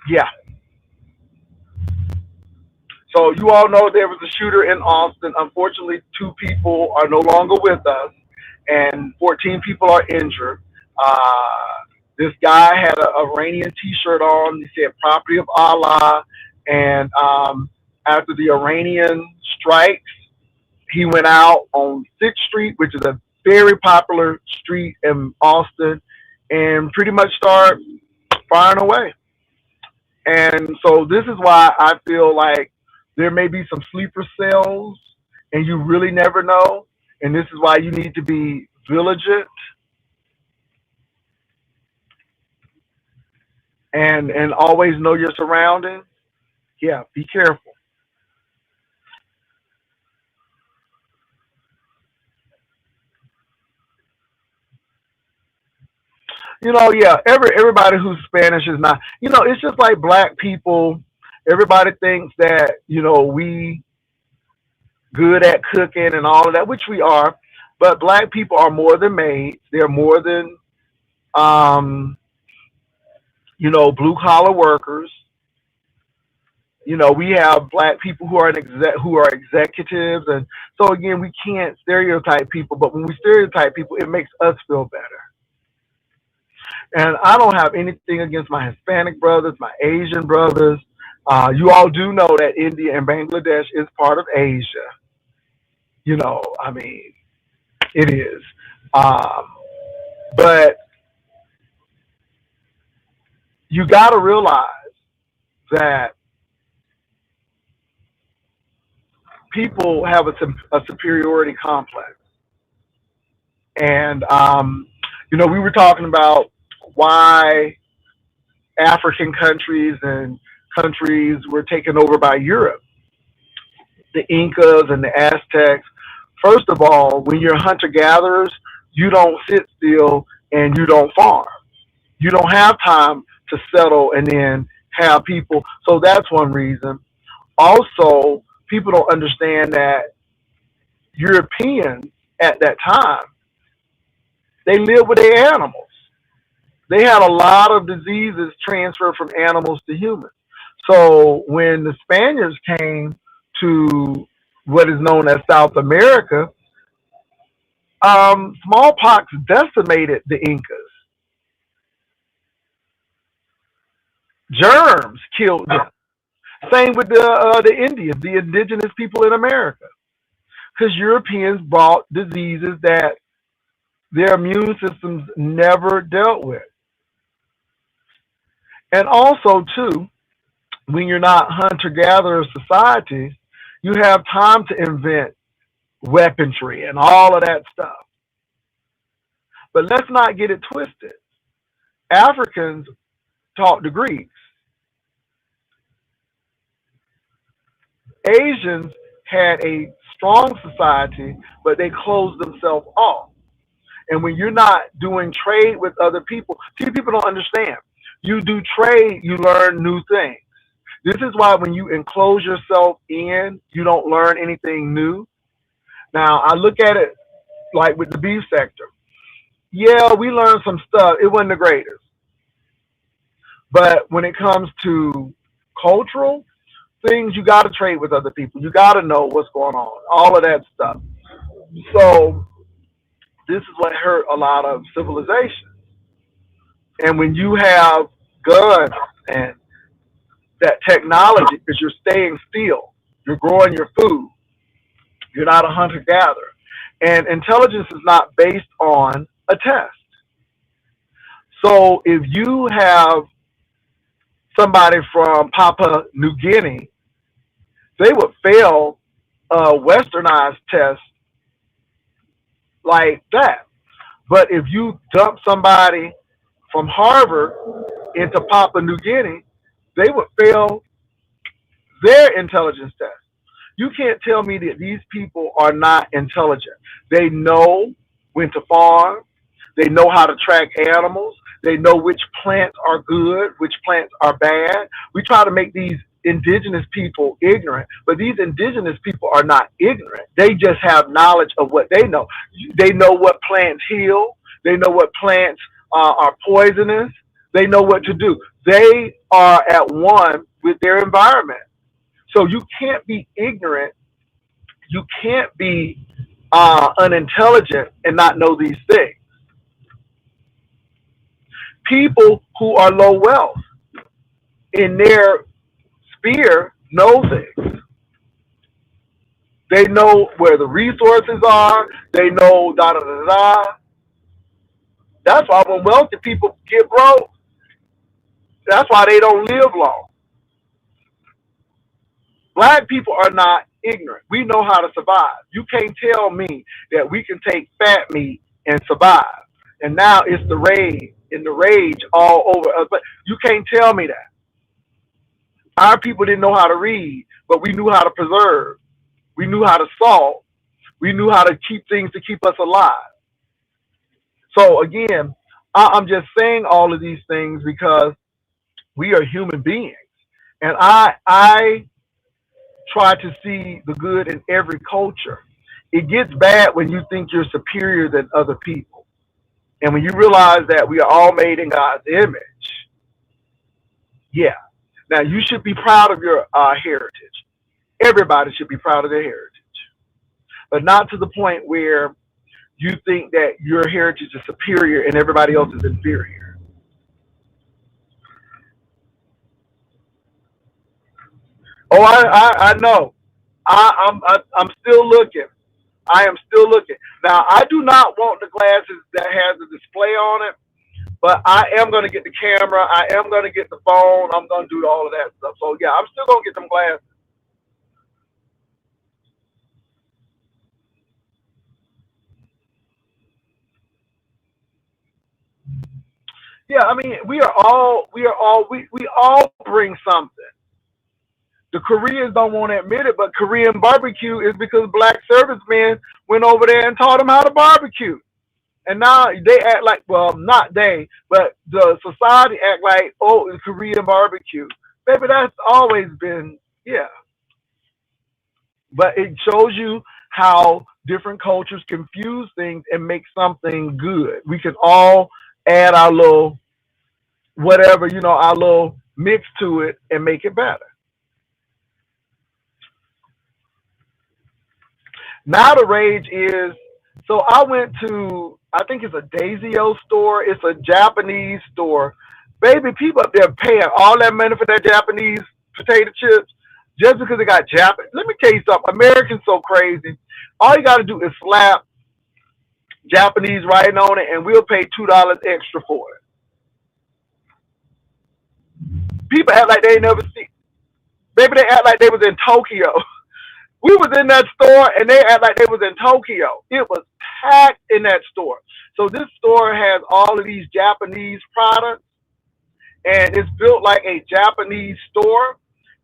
yeah. So you all know there was a shooter in Austin. Unfortunately, 2 people are no longer with us, and 14 people are injured. This guy had an Iranian T-shirt on. He said "Property of Allah," and after the Iranian strikes, he went out on 6th Street, which is a very popular street in Austin, and pretty much started firing away. And so this is why I feel like there may be some sleeper cells, and you really never know. And this is why you need to be vigilant and always know your surroundings. Yeah, be careful. Yeah, everybody who's Spanish is not. It's just like black people. Everybody thinks that we good at cooking and all of that, which we are. But black people are more than maids. They're more than um, blue collar workers. We have black people who are executives, and so again, we can't stereotype people. But when we stereotype people, it makes us feel better. And I don't have anything against my Hispanic brothers, my Asian brothers. You all do know that India and Bangladesh is part of Asia. I mean, it is. Um, but you got to realize that people have a superiority complex. And, we were talking about why African countries and countries were taken over by Europe, the Incas and the Aztecs. First of all, when you're hunter gatherers, you don't sit still and you don't farm. You don't have time to settle and then have people. So that's one reason. Also, people don't understand that Europeans at that time, they lived with their animals. They had a lot of diseases transferred from animals to humans. So when the Spaniards came to what is known as South America, smallpox decimated the Incas. Germs killed them. Same with the Indians, the indigenous people in America, because Europeans brought diseases that their immune systems never dealt with. And also, too, when you're not hunter-gatherer societies, you have time to invent weaponry and all of that stuff. But let's not get it twisted. Africans taught the Greeks. Asians had a strong society, but they closed themselves off. And when you're not doing trade with other people, see, people don't understand. You do trade, you learn new things. This is why when you enclose yourself in, you don't learn anything new. Now, I look at it like with the beef sector. Yeah, we learned some stuff. It wasn't the greatest. But when it comes to cultural things, you got to trade with other people. You got to know what's going on, all of that stuff. So this is what hurt a lot of civilizations. And when you have guns and that technology, because you're staying still, you're growing your food, you're not a hunter-gatherer. And intelligence is not based on a test. So if you have somebody from Papua New Guinea, they would fail a westernized test like that. But if you dump somebody from Harvard into Papua New Guinea, they would fail their intelligence test. You can't tell me that these people are not intelligent. They know when to farm. They know how to track animals. They know which plants are good, which plants are bad. We try to make these indigenous people ignorant, but these indigenous people are not ignorant. They just have knowledge of what they know. They know what plants heal. They know what plants are poisonous. They know what to do. They are at one with their environment. So you can't be ignorant. You can't be unintelligent and not know these things. People who are low wealth in their sphere know things. They know where the resources are. They know da da da da. That's why when wealthy people get broke, that's why they don't live long. Black people are not ignorant. We know how to survive. You can't tell me that we can take fat meat and survive. And now it's the rage all over us. But you can't tell me that. Our people didn't know how to read, but we knew how to preserve. We knew how to salt. We knew how to keep things to keep us alive. So again, I'm just saying all of these things because we are human beings. And I try to see the good in every culture. It gets bad when you think you're superior than other people. And when you realize that we are all made in God's image, yeah. Now, you should be proud of your heritage. Everybody should be proud of their heritage. But not to the point where you think that your heritage is superior and everybody else is inferior. Oh, I know. I'm still looking. I am still looking. Now, I do not want the glasses that has a display on it, but I am going to get the camera. I am going to get the phone. I'm going to do all of that stuff. So, yeah, I'm still going to get them glasses. Yeah, I mean, we all bring something. The Koreans don't want to admit it, but Korean barbecue is because black servicemen went over there and taught them how to barbecue. And now they act like, well, not they, but the society act like, oh, it's Korean barbecue. Baby, that's always been, yeah. But it shows you how different cultures confuse things and make something good. We can all add our little whatever, our little mix to it and make it better. Now the rage is, so I went to, I think it's a Daisy-O store. It's a Japanese store. Baby, people up there paying all that money for that Japanese potato chips just because they got Japanese. Let me tell you something. Americans so crazy. All you got to do is slap Japanese writing on it, and we'll pay $2 extra for it. People act like they ain't never seen. Baby, they act like they was in Tokyo. We was in that store and they act like they was in Tokyo. It was packed in that store. So this store has all of these Japanese products and it's built like a Japanese store.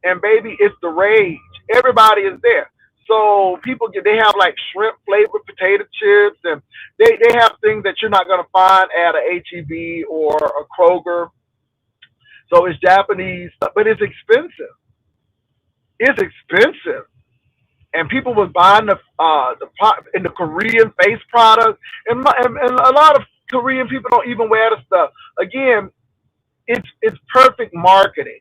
And baby, it's the rage. Everybody is there. So people they have like shrimp flavored potato chips and they have things that you're not gonna find at a HEB or a Kroger. So it's Japanese, but it's expensive. It's expensive. And people was buying the Korean face products, and a lot of Korean people don't even wear the stuff. Again, it's perfect marketing.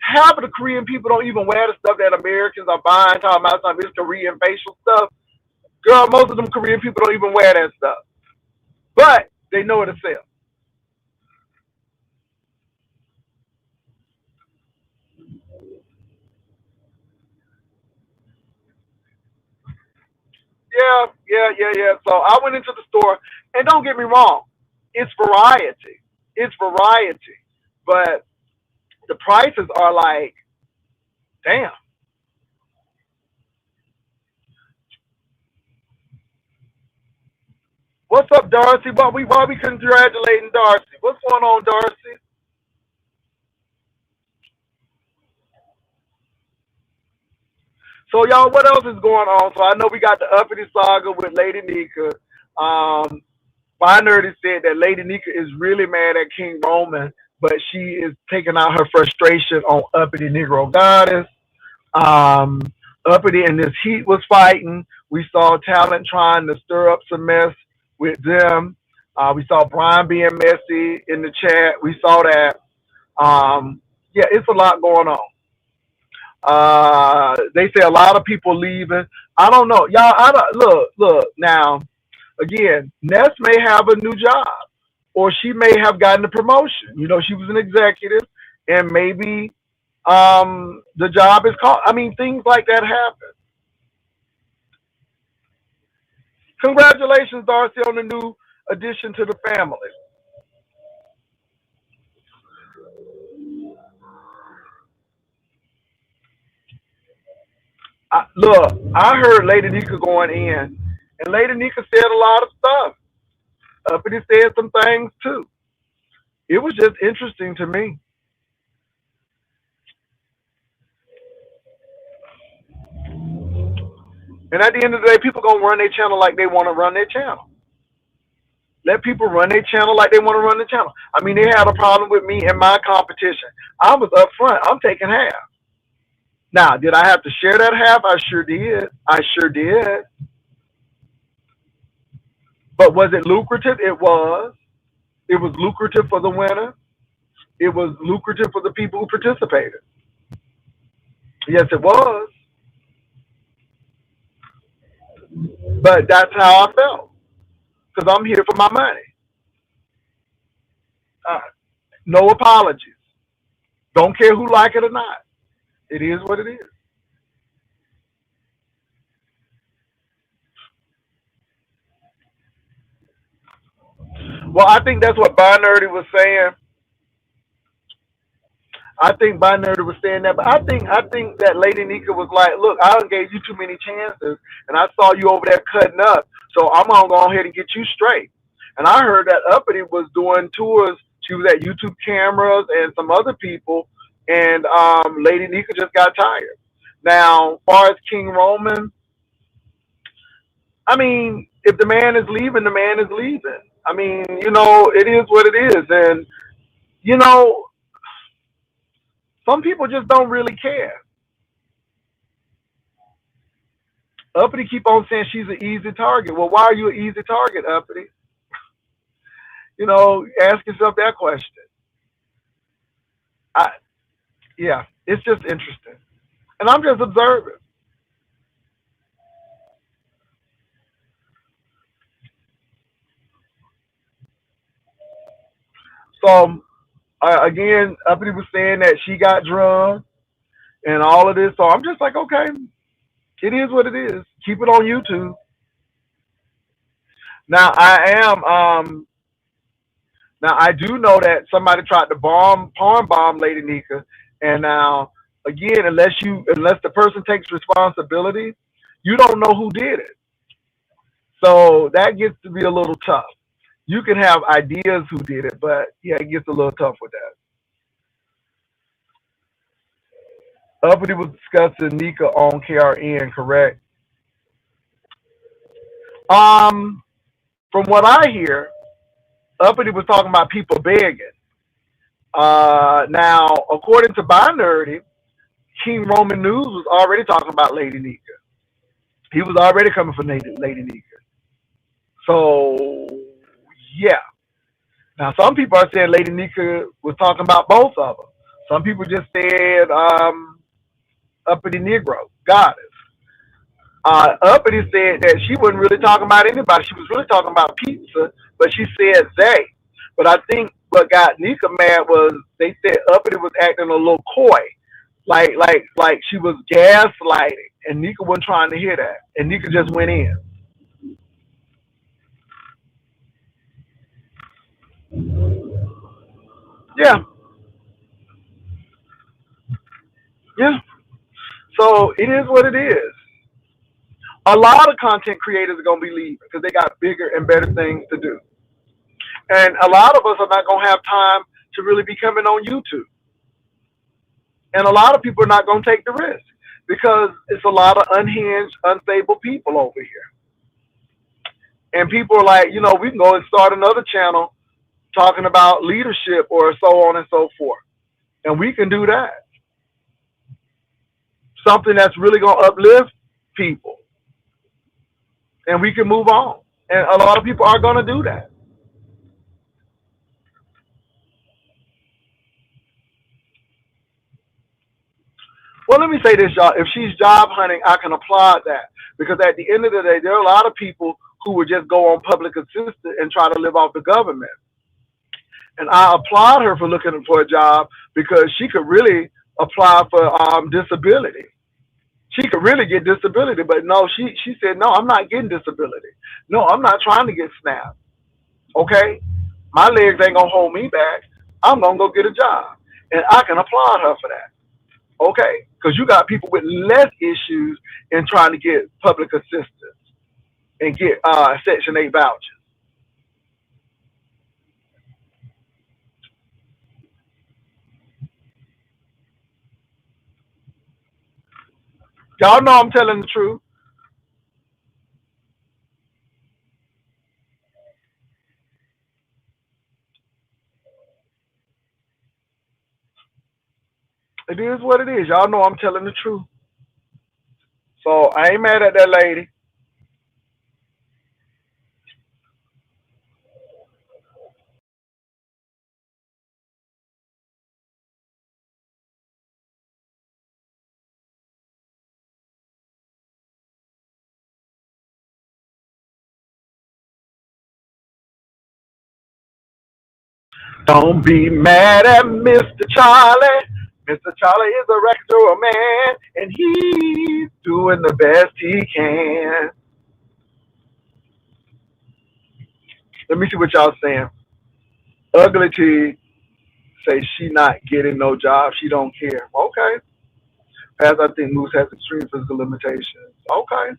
Half of the Korean people don't even wear the stuff that Americans are buying. Talking about some of this Korean facial stuff. Girl, most of them Korean people don't even wear that stuff, but they know it to sell. Yeah, yeah, yeah, yeah. So I went into the store, and don't get me wrong, it's variety. It's variety, but the prices are like, damn. What's up, Darcy? Why we congratulating Darcy? What's going on, Darcy? So y'all, what else is going on? So I know we got the uppity saga with Lady Nika. Um, Nerdy said that Lady Nika is really mad at King Roman, but she is taking out her frustration on uppity Negro Goddess. Um, Uppity and this Heat was fighting. We saw Talent trying to stir up some mess with them. We saw Brian being messy in the chat. We saw that. Yeah, it's a lot going on. They say a lot of people leaving. I don't know, y'all. I don't, look now. Again, Ness may have a new job, or she may have gotten a promotion. She was an executive, and maybe the job is called. I mean, things like that happen. Congratulations, Darcy, on the new addition to the family. Look, I heard Lady Nika going in, and Lady Nika said a lot of stuff. Uppity said some things too. It was just interesting to me. And at the end of the day, people gonna run their channel like they want to run their channel. Let people run their channel like they want to run the channel. I mean, they had a problem with me in my competition. I was up front. I'm taking half. Now, did I have to share that half? I sure did. I sure did. But was it lucrative? It was. It was lucrative for the winner. It was lucrative for the people who participated. Yes, it was. But that's how I felt because I'm here for my money. Uh, no apologies. Don't care who like it or not. It is what it is. Well, I think that's what Binary was saying. I think Binary was saying that, but I think that Lady Nika was like, look, I done gave you too many chances, and I saw you over there cutting up, so I'm gonna go ahead and get you straight. And I heard that Uppity was doing tours. She was at YouTube Cameras and some other people, and Lady Nika just got tired. Now, as far as King Roman, I mean, if the man is leaving, the man is leaving. I mean, it is what it is, and you know, some people just don't really care. Uppity keep on saying she's an easy target. Well, why are you an easy target, Uppity? Ask yourself that question. I, yeah, it's just interesting, and I'm just observing. So again, Uppity was saying that she got drugged and all of this. So I'm just like, okay, it is what it is. Keep it on YouTube. Now now I do know that somebody tried to pawn bomb Lady Nika, and now again, unless the person takes responsibility, you don't know who did it. So that gets to be a little tough. You can have ideas who did it, but yeah, it gets a little tough with that. Uppity was discussing Nika on KRN, correct? Um, from what I hear, Uppity was talking about people begging. Now, according to Binary, King Roman News was already talking about Lady Nika. He was already coming for Lady Nika. So, yeah. Now, some people are saying Lady Nika was talking about both of them. Some people just said Uppity Negro, goddess. Uppity said that she wasn't really talking about anybody. She was really talking about pizza, but she said they. But I think what got Nika mad was they said Uppity was acting a little coy, like she was gaslighting, and Nika wasn't trying to hear that, and Nika just went in. Yeah, yeah. So it is what it is. A lot of content creators are gonna be leaving because they got bigger and better things to do, and a lot of us are not gonna have time to really be coming on YouTube. And a lot of people are not going to take the risk because it's a lot of unhinged, unstable people over here. And people are like, we can go and start another channel talking about leadership or so on and so forth. And we can do that. Something that's really going to uplift people. And we can move on. And a lot of people are going to do that. Well, let me say this, y'all. If she's job hunting, I can applaud that. Because at the end of the day, there are a lot of people who would just go on public assistance and try to live off the government. And I applaud her for looking for a job because she could really apply for disability. She could really get disability, but no, she said, no, I'm not getting disability. No, I'm not trying to get SNAP. Okay? My legs ain't going to hold me back. I'm going to go get a job. And I can applaud her for that. Okay, because you got people with less issues in trying to get public assistance and get Section 8 vouchers. Y'all know I'm telling the truth. It is what it is. Y'all know I'm telling the truth. So I ain't mad at that lady. Don't be mad at Mr. Charlie. Mr. Charlie is a regular man, and he's doing the best he can. Let me see what y'all saying. Ugly T say she not getting no job. She don't care. Okay. As I think Moose has extreme physical limitations. Okay.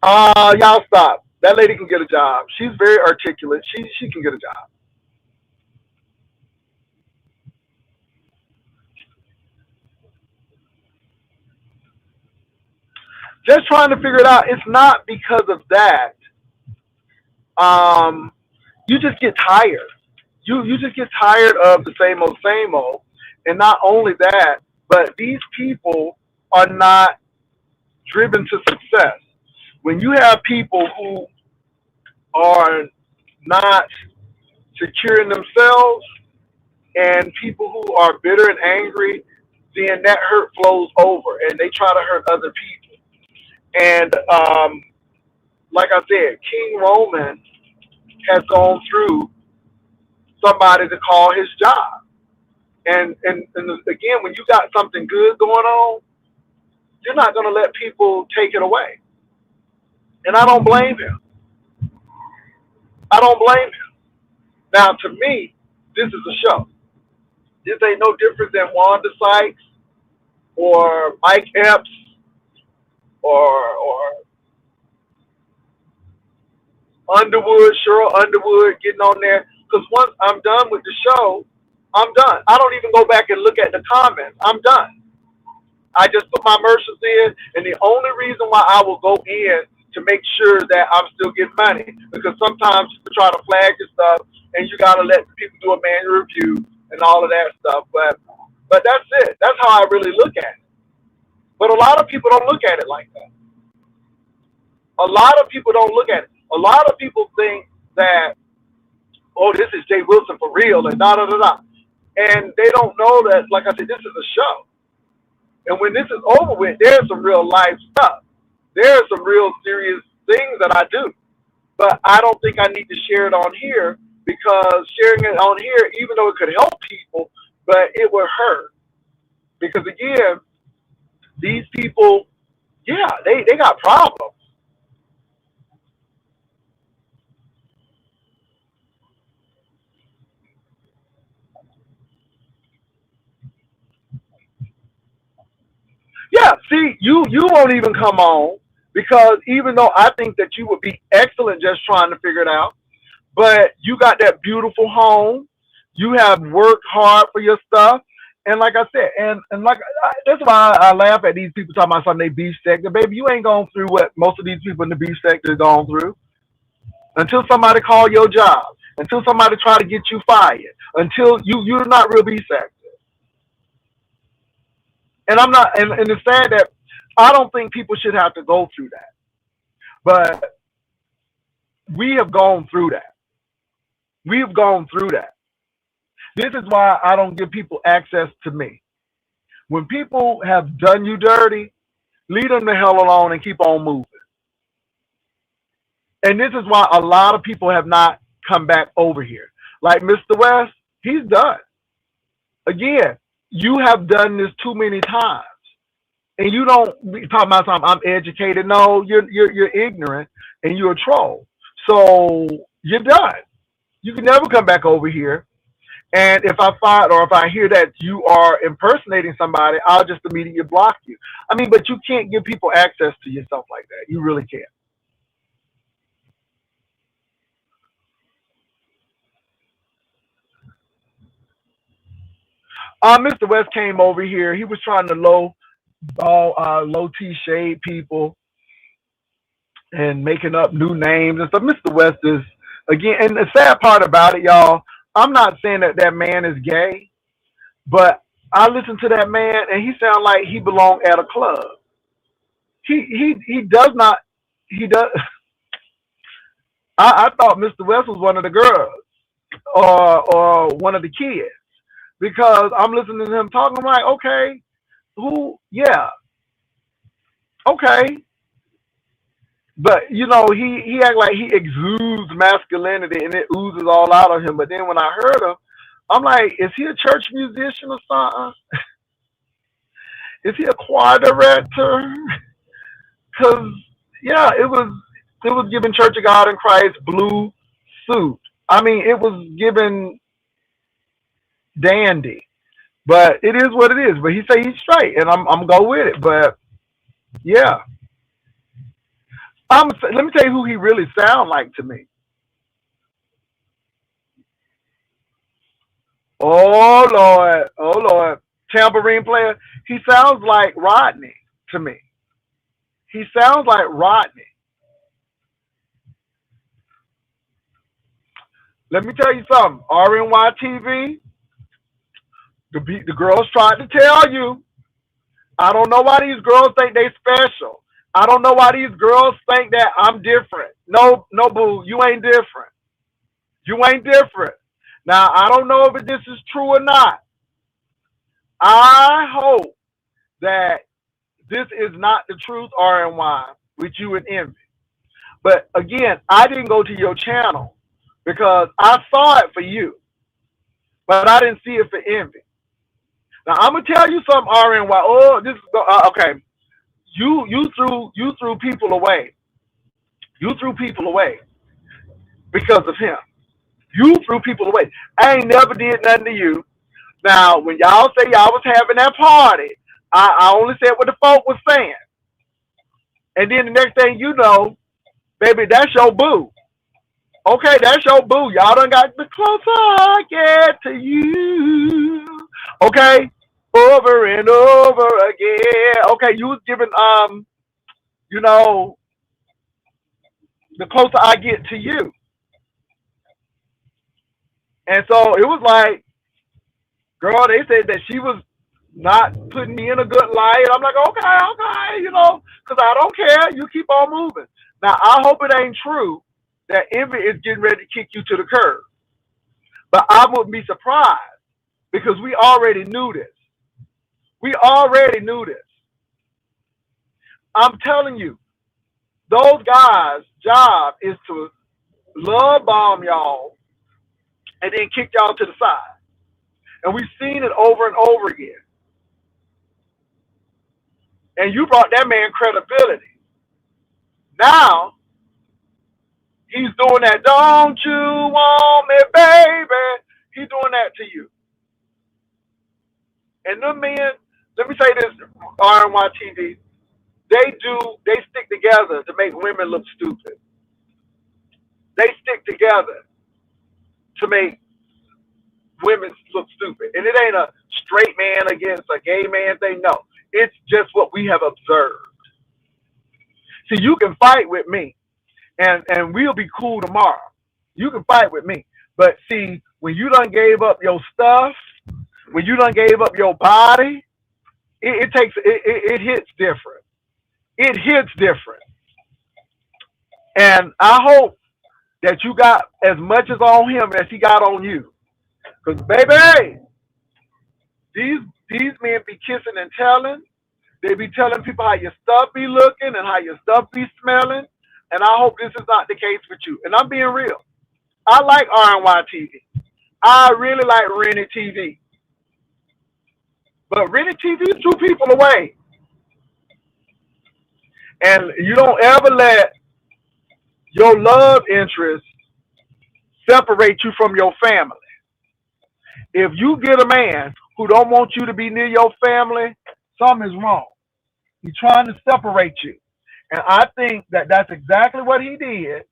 Y'all stop. That lady can get a job. She's very articulate. She can get a job. Just trying to figure it out. It's not because of that. Um, you just get tired. You just get tired of the same old. And not only that, but these people are not driven to success. When you have people who are not secure in themselves and people who are bitter and angry, then that hurt flows over and they try to hurt other people. And like I said, King Roman has gone through somebody to call his job. And again, when you got something good going on, you're not going to let people take it away. And I don't blame him. I don't blame him. Now, to me, this is a show. This ain't no different than Wanda Sykes or Mike Epps or Underwood, Cheryl Underwood getting on there. Because once I'm done with the show, I'm done. I don't even go back and look at the comments. I'm done. I just put my merchants in, and the only reason why I will go in to make sure that I'm still getting money, because sometimes you try to flag your stuff, and you gotta let people do a manual review and all of that stuff. But that's it. That's how I really look at it. But a lot of people don't look at it like that. A lot of people don't look at it. A lot of people think that, oh, this is Jay Wilson for real, and da da da da. And they don't know that, like I said, this is a show. And when this is over with, there's some real life stuff. There's some real serious things that I do. But I don't think I need to share it on here, because sharing it on here, even though it could help people, but it would hurt. Because again, these people, yeah, they got problems. Yeah, see, you won't even come on, because even though I think that you would be excellent just trying to figure it out, but you got that beautiful home, you have worked hard for your stuff, and like I said, and like that's why I laugh at these people talking about something they beef sector. Baby, you ain't gone through what most of these people in the beef sector gone through. Until somebody call your job, until somebody try to get you fired, until you're not real beef sector. And I'm not, and it's sad that I don't think people should have to go through that. But we have gone through that. We've gone through that. This is why I don't give people access to me. When people have done you dirty, leave them the hell alone and keep on moving. And this is why a lot of people have not come back over here. Like Mr. West, he's done. Again, you have done this too many times. and you don't be talking about something. I'm educated. No, you're ignorant and you're a troll. So you're done. You can never come back over here. And if I find or if I hear that you are impersonating somebody, I'll just immediately block you. I mean, but you can't give people access to yourself like that. You really can't. Mr. West came over here. He was trying to low T shade people and making up new names and stuff. Mr. West is again, and the sad part about it, y'all. I'm not saying that that man is gay, but I listen to that man and he sounds like he belonged at a club. He does not. He does. I thought Mr. West was one of the girls or one of the kids because I'm listening to him talking. I'm like, okay, who? Yeah, okay. But you know, he act like he exudes masculinity and it oozes all out of him. But then when I heard him, I'm like, is he a church musician or something? Is he a choir director? Cause yeah, it was giving Church of God in Christ blue suit. I mean, it was given dandy. But it is what it is. But he say he's straight, and I'm go with it. But yeah, let me tell you who he really sound like to me. Oh Lord, tambourine player. He sounds like Rodney to me. He sounds like Rodney. Let me tell you something. RNY TV. The girls tried to tell you. I don't know why these girls think they special. I don't know why these girls think that I'm different. No, no, boo, you ain't different. You ain't different. Now, I don't know if this is true or not. I hope that this is not the truth, RNY, with you and Envy. But again, I didn't go to your channel because I saw it for you, but I didn't see it for Envy. Now I'm gonna tell you something, RNY. Oh, this is okay. You threw people away. You threw people away because of him. You threw people away. I ain't never did nothing to you. Now, when y'all say y'all was having that party, I only said what the folk was saying. And then the next thing you know, baby, that's your boo. Okay, that's your boo. Y'all done got the closer I get to you. Okay, over and over again. Okay, you was giving you know, the closer I get to you. And so it was like, girl, they said that she was not putting me in a good light. I'm like, okay, you know, because I don't care. You keep on moving. Now, I hope it ain't true that Envy is getting ready to kick you to the curb. But I wouldn't be surprised because we already knew this. We already knew this. I'm telling you, those guys' job is to love bomb y'all and then kick y'all to the side. And we've seen it over and over again. And you brought that man credibility. Now, he's doing that, don't you want me, baby? He's doing that to you. And them men, let me say this, RNY TV, they stick together to make women look stupid. They stick together to make women look stupid. And it ain't a straight man against a gay man thing. No, it's just what we have observed. See, you can fight with me and we'll be cool tomorrow. You can fight with me. But see, when you done gave up your stuff, when you done gave up your body, it hits different. It hits different. And I hope that you got as much as on him as he got on you. Because, baby, these men be kissing and telling. They be telling people how your stuff be looking and how your stuff be smelling. And I hope this is not the case with you. And I'm being real. I like RNY TV. I really like Rennie TV. But Rennie TV threw people away. And you don't ever let your love interest separate you from your family. If you get a man who don't want you to be near your family, something is wrong. He's trying to separate you. And I think that that's exactly what he did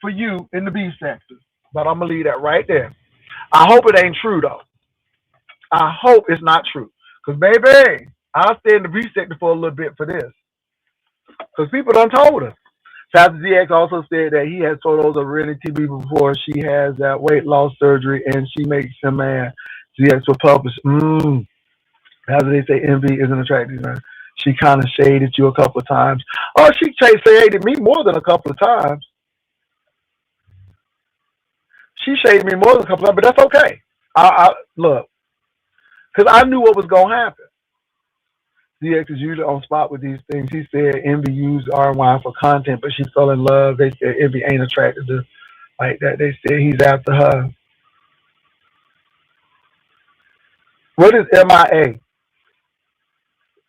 for you in the B section. But I'm going to leave that right there. I hope it ain't true, though. I hope it's not true. Because, baby, I'll stay in the B sector for a little bit for this. Because people done told us. Pastor ZX also said that he has photos of Rennie TV before she has that weight loss surgery and she makes him mad. ZX will publish. How do they say envy isn't attractive? She kind of shaded you a couple of times. Oh, she shaded me more than a couple of times. She shaded me more than a couple of times, but that's okay. I look, because I knew what was going to happen. ZX is usually on spot with these things. He said Envy used RY for content, but she fell in love. They said Envy ain't attracted to like that. They said he's after her. What is MIA?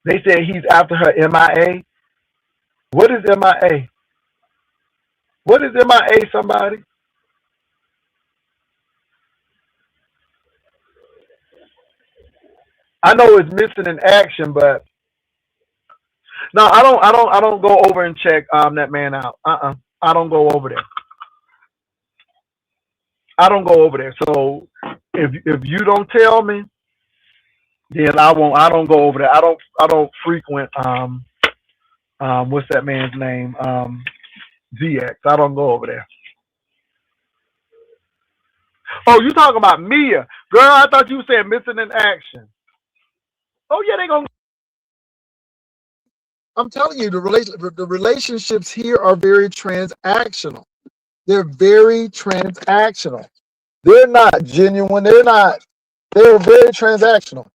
They said he's after her MIA. What is MIA? What is MIA, somebody? I know it's missing in action, but no, I don't go over and check that man out. I don't go over there. I don't go over there. So if you don't tell me, then I won't. I don't go over there. I don't frequent what's that man's name? ZX. I don't go over there. Oh, you talking about Mia? Girl, I thought you said missing in action. Oh yeah, they gonna. I'm telling you, the relationships here are very transactional. They're very transactional. They're not genuine. They're not. They're very transactional.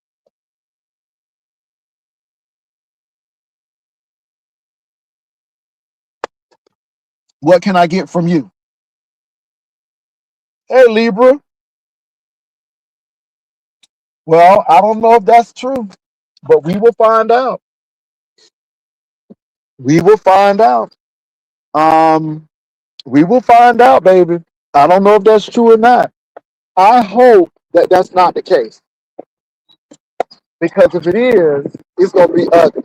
What can I get from you? Hey, Libra. Well, I don't know if that's true, but we will find out. We will find out. Um, we will find out, baby. I don't know if that's true or not. I hope that that's not the case because if it is, it's gonna be ugly.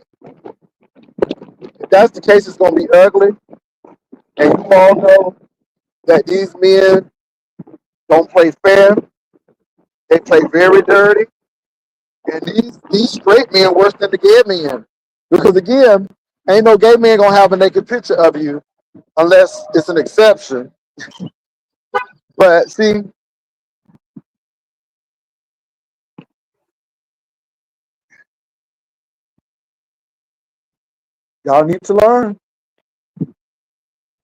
If that's the case, it's gonna be ugly. And you all know that these men don't play fair. They play very dirty. And these straight men worse than the gay men. Because again, ain't no gay man gonna have a naked picture of you unless it's an exception. But see, y'all need to learn.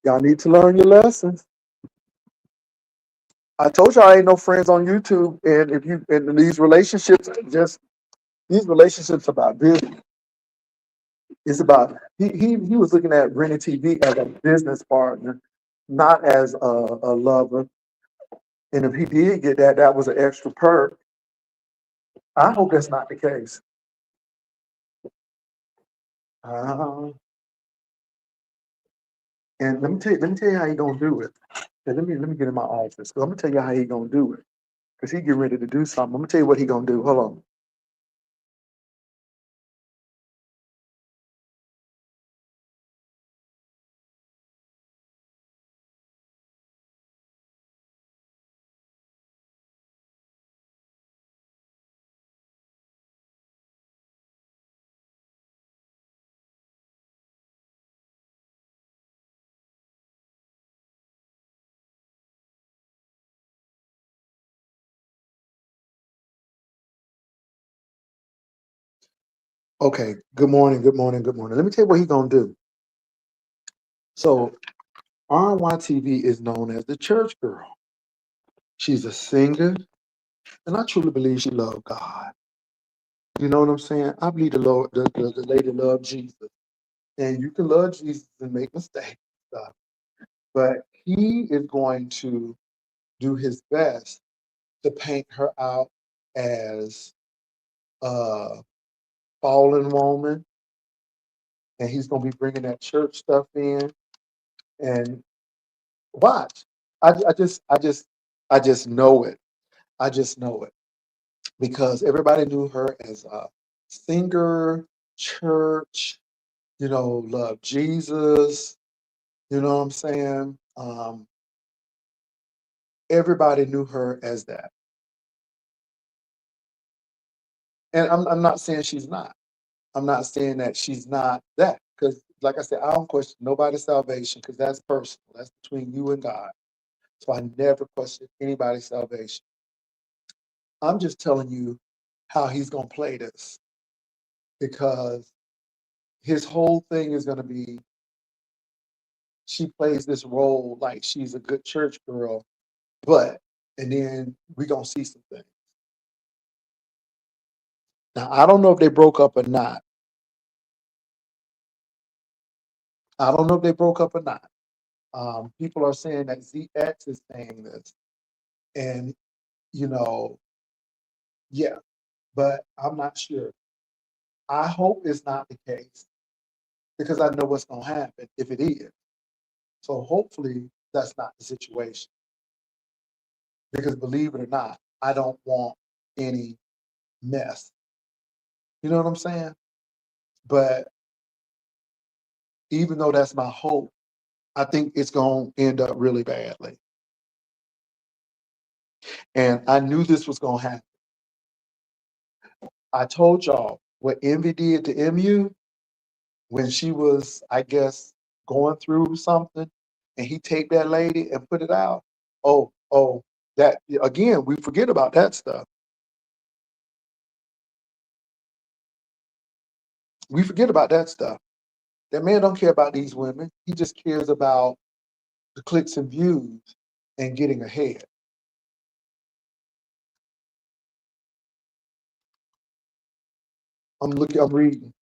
Y'all need to learn your lessons. I told y'all I ain't no friends on YouTube, and if you in these relationships, just these relationships about business. It's about he was looking at Rennie TV as a business partner, not as a lover. And if he did get that, that was an extra perk. I hope that's not the case. Uh, and let me tell you how he gonna do it. And let me get in my office. I'm gonna tell you how he gonna do it. Cause he get ready to do something. I'm gonna tell you what he gonna do. Hold on. Okay. Good morning. Good morning. Good morning. Let me tell you what he gonna do. So RYTV is known as the church girl. She's a singer, and I truly believe she loved God. You know what I'm saying? I believe the Lord, the lady loved Jesus. And you can love Jesus and make mistakes, stuff. But he is going to do his best to paint her out as a fallen woman, and he's gonna be bringing that church stuff in. And watch, I just know it. I just know it because everybody knew her as a singer, church, love Jesus. You know what I'm saying? Everybody knew her as that. And I'm not saying she's not. I'm not saying that she's not that. Because, like I said, I don't question nobody's salvation because that's personal. That's between you and God. So I never question anybody's salvation. I'm just telling you how he's going to play this because his whole thing is going to be she plays this role like she's a good church girl, and then we're going to see some things. Now, I don't know if they broke up or not. I don't know if they broke up or not. People are saying that ZX is saying this. And, you know, yeah, but I'm not sure. I hope it's not the case because I know what's going to happen if it is. So hopefully that's not the situation because believe it or not, I don't want any mess. You know what I'm saying? But even though that's my hope, I think it's going to end up really badly. And I knew this was going to happen. I told y'all what Envy did to MU when she was, I guess, going through something and he taped that lady and put it out. Oh, that again, we forget about that stuff. We forget about that stuff. That man don't care about these women. He just cares about the clicks and views and getting ahead. I'm reading.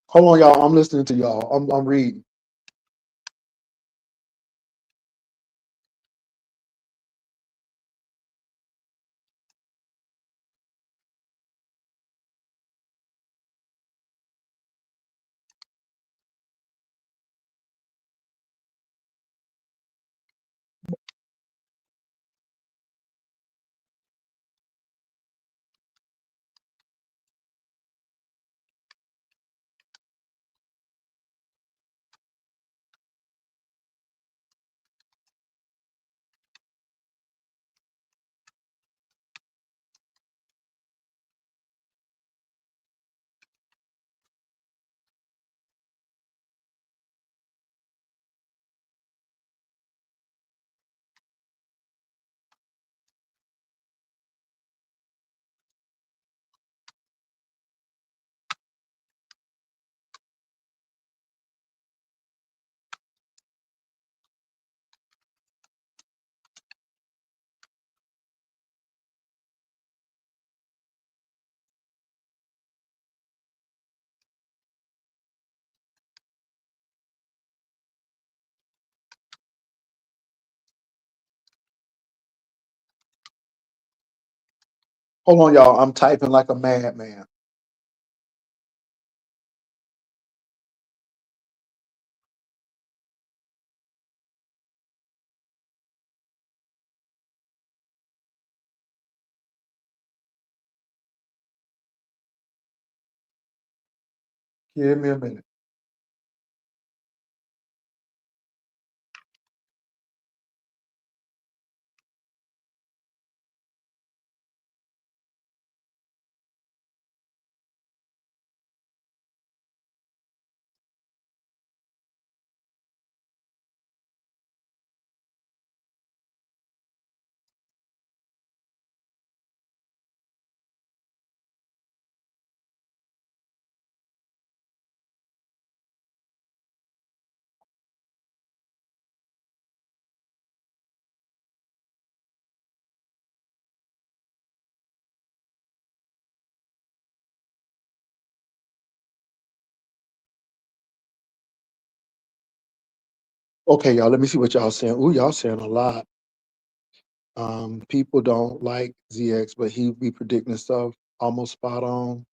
Hold on, y'all. I'm listening to y'all. I'm reading. Hold on, y'all. I'm typing like a madman. Give me a minute. Okay, y'all, let me see what y'all saying. Ooh, y'all saying a lot. People don't like ZX, but he be predicting stuff almost spot on.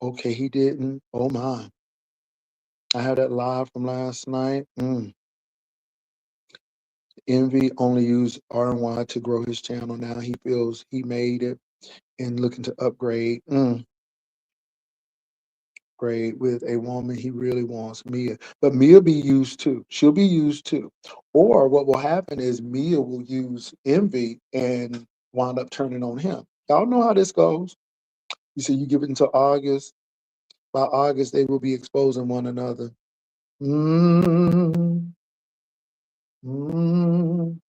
Okay, he didn't. Oh my. I had that live from last night. Envy only used RNY to grow his channel. Now he feels he made it and looking to upgrade. Grade with a woman he really wants, Mia. But Mia be used too. She'll be used too. Or what will happen is Mia will use Envy and wind up turning on him. Y'all know how this goes. You see, you give it until August. By August, they will be exposing one another. Mm, mm.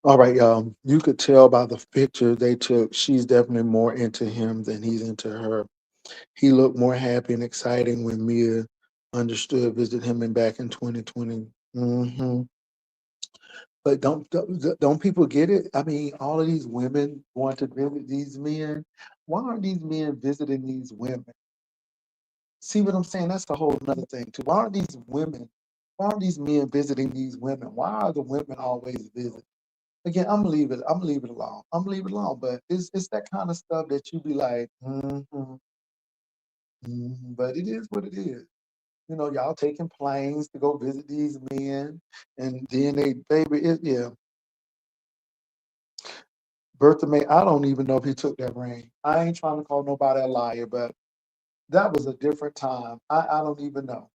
All right, y'all. You could tell by the picture they took, she's definitely more into him than he's into her. He looked more happy and exciting when Mia understood, visited him in back in 2020. But don't people get it? I mean, all of these women want to visit these men. Why aren't these men visiting these women? See what I'm saying? That's a whole nother thing too. Why aren't these women? Why aren't these men visiting these women? Why are the women always visiting? Again, I'm gonna leave it. I'm gonna leave it alone. I'm gonna leave it alone. But it's that kind of stuff that you be like, but it is what it is. You know, y'all taking planes to go visit these men, and then they, baby, yeah. Bertha May, I don't even know if he took that ring. I ain't trying to call nobody a liar, but that was a different time. I don't even know.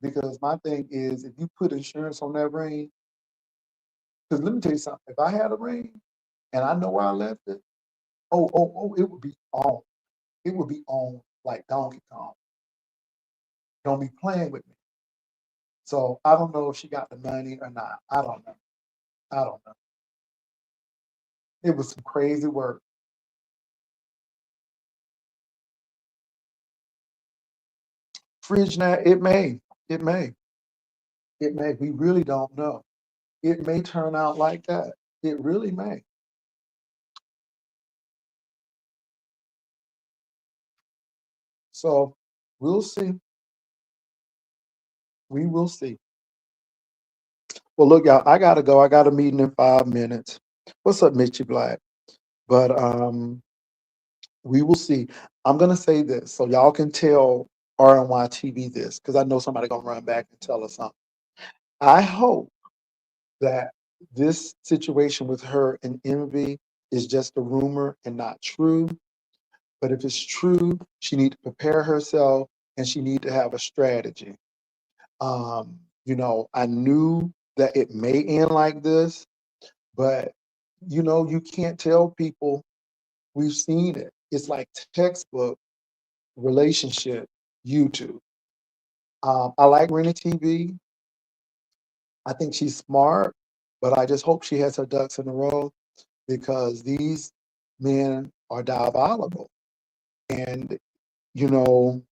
Because my thing is, if you put insurance on that ring, because let me tell you something, if I had a ring and I know where I left it, it would be on. It would be on like Donkey Kong. Don't be playing with me. So I don't know if she got the money or not. I don't know. I don't know. It was some crazy work. Fridge now, it may. It may. It may. We really don't know. It may turn out like that. It really may. So we'll see. We will see. Well, look, y'all, I gotta go. I got a meeting in 5 minutes. What's up, Mitchy Black? But we will see. I'm gonna say this so y'all can tell RNY TV this because I know somebody gonna run back and tell us something. I hope that this situation with her and Envy is just a rumor and not true. But if it's true, she need to prepare herself and she need to have a strategy. I knew that it may end like this, but you can't tell people. We've seen it. It's like textbook relationship YouTube. I like Rennie TV. I think she's smart, but I just hope she has her ducks in a row because these men are diabolical. And, you know,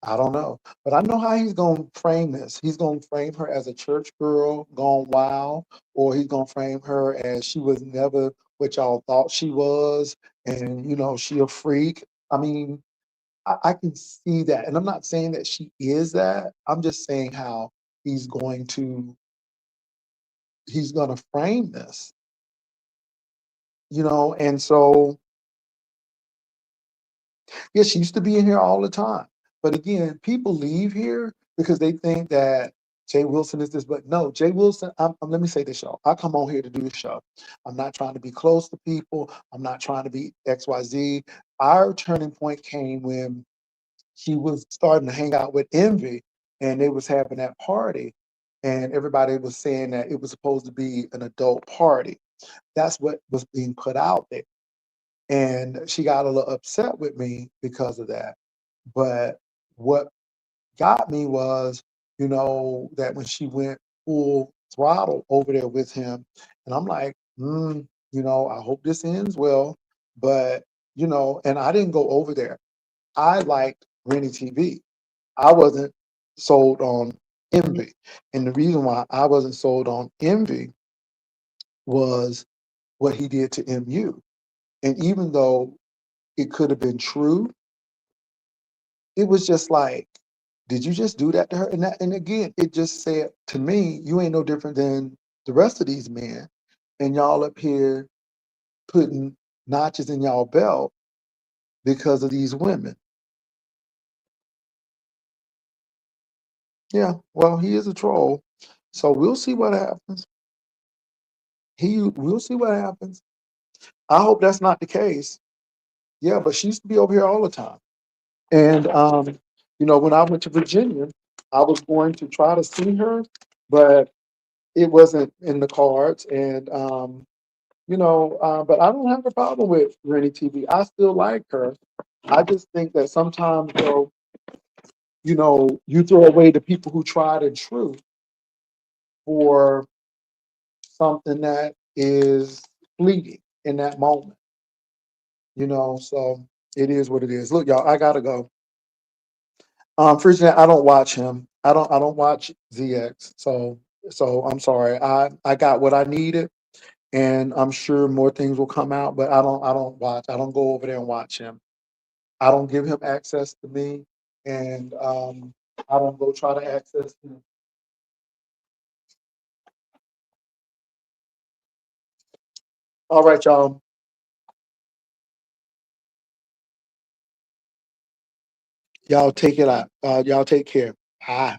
I don't know, but I know how he's going to frame this. He's going to frame her as a church girl gone wild, or he's going to frame her as she was never what y'all thought she was, and she a freak. I mean, I can see that, and I'm not saying that she is that. I'm just saying how he's going to he's going to frame this, and so yeah, she used to be in here all the time. But again, people leave here because they think that Jay Wilson is this, but no, Jay Wilson, let me say this, y'all. I come on here to do the show. I'm not trying to be close to people. I'm not trying to be XYZ. Our turning point came when she was starting to hang out with Envy and they was having that party. And everybody was saying that it was supposed to be an adult party. That's what was being put out there. And she got a little upset with me because of that. But what got me was, that when she went full throttle over there with him, and I'm like, I hope this ends well. But, and I didn't go over there. I liked Rennie TV. I wasn't sold on Envy. And the reason why I wasn't sold on Envy was what he did to MU. And even though it could have been true, it was just like, did you just do that to her? And again, it just said to me, you ain't no different than the rest of these men, and y'all up here putting notches in y'all belt because of these women. Yeah, well, he is a troll, so we'll see what happens. We'll see what happens. I hope that's not the case. Yeah, but she used to be over here all the time. And when I went to Virginia, I was going to try to see her, but it wasn't in the cards. And but I don't have a problem with Rennie TV. I still like her. I just think that sometimes, though, you throw away the people who tried and true for something that is fleeting in that moment. So it is what it is. Look, y'all, I gotta go. First, I don't watch him. I don't watch ZX. So I'm sorry. I got what I needed, and I'm sure more things will come out. But I don't watch. I don't go over there and watch him. I don't give him access to me, and I don't go try to access him. All right, y'all. Y'all take it out. Y'all take care. Bye.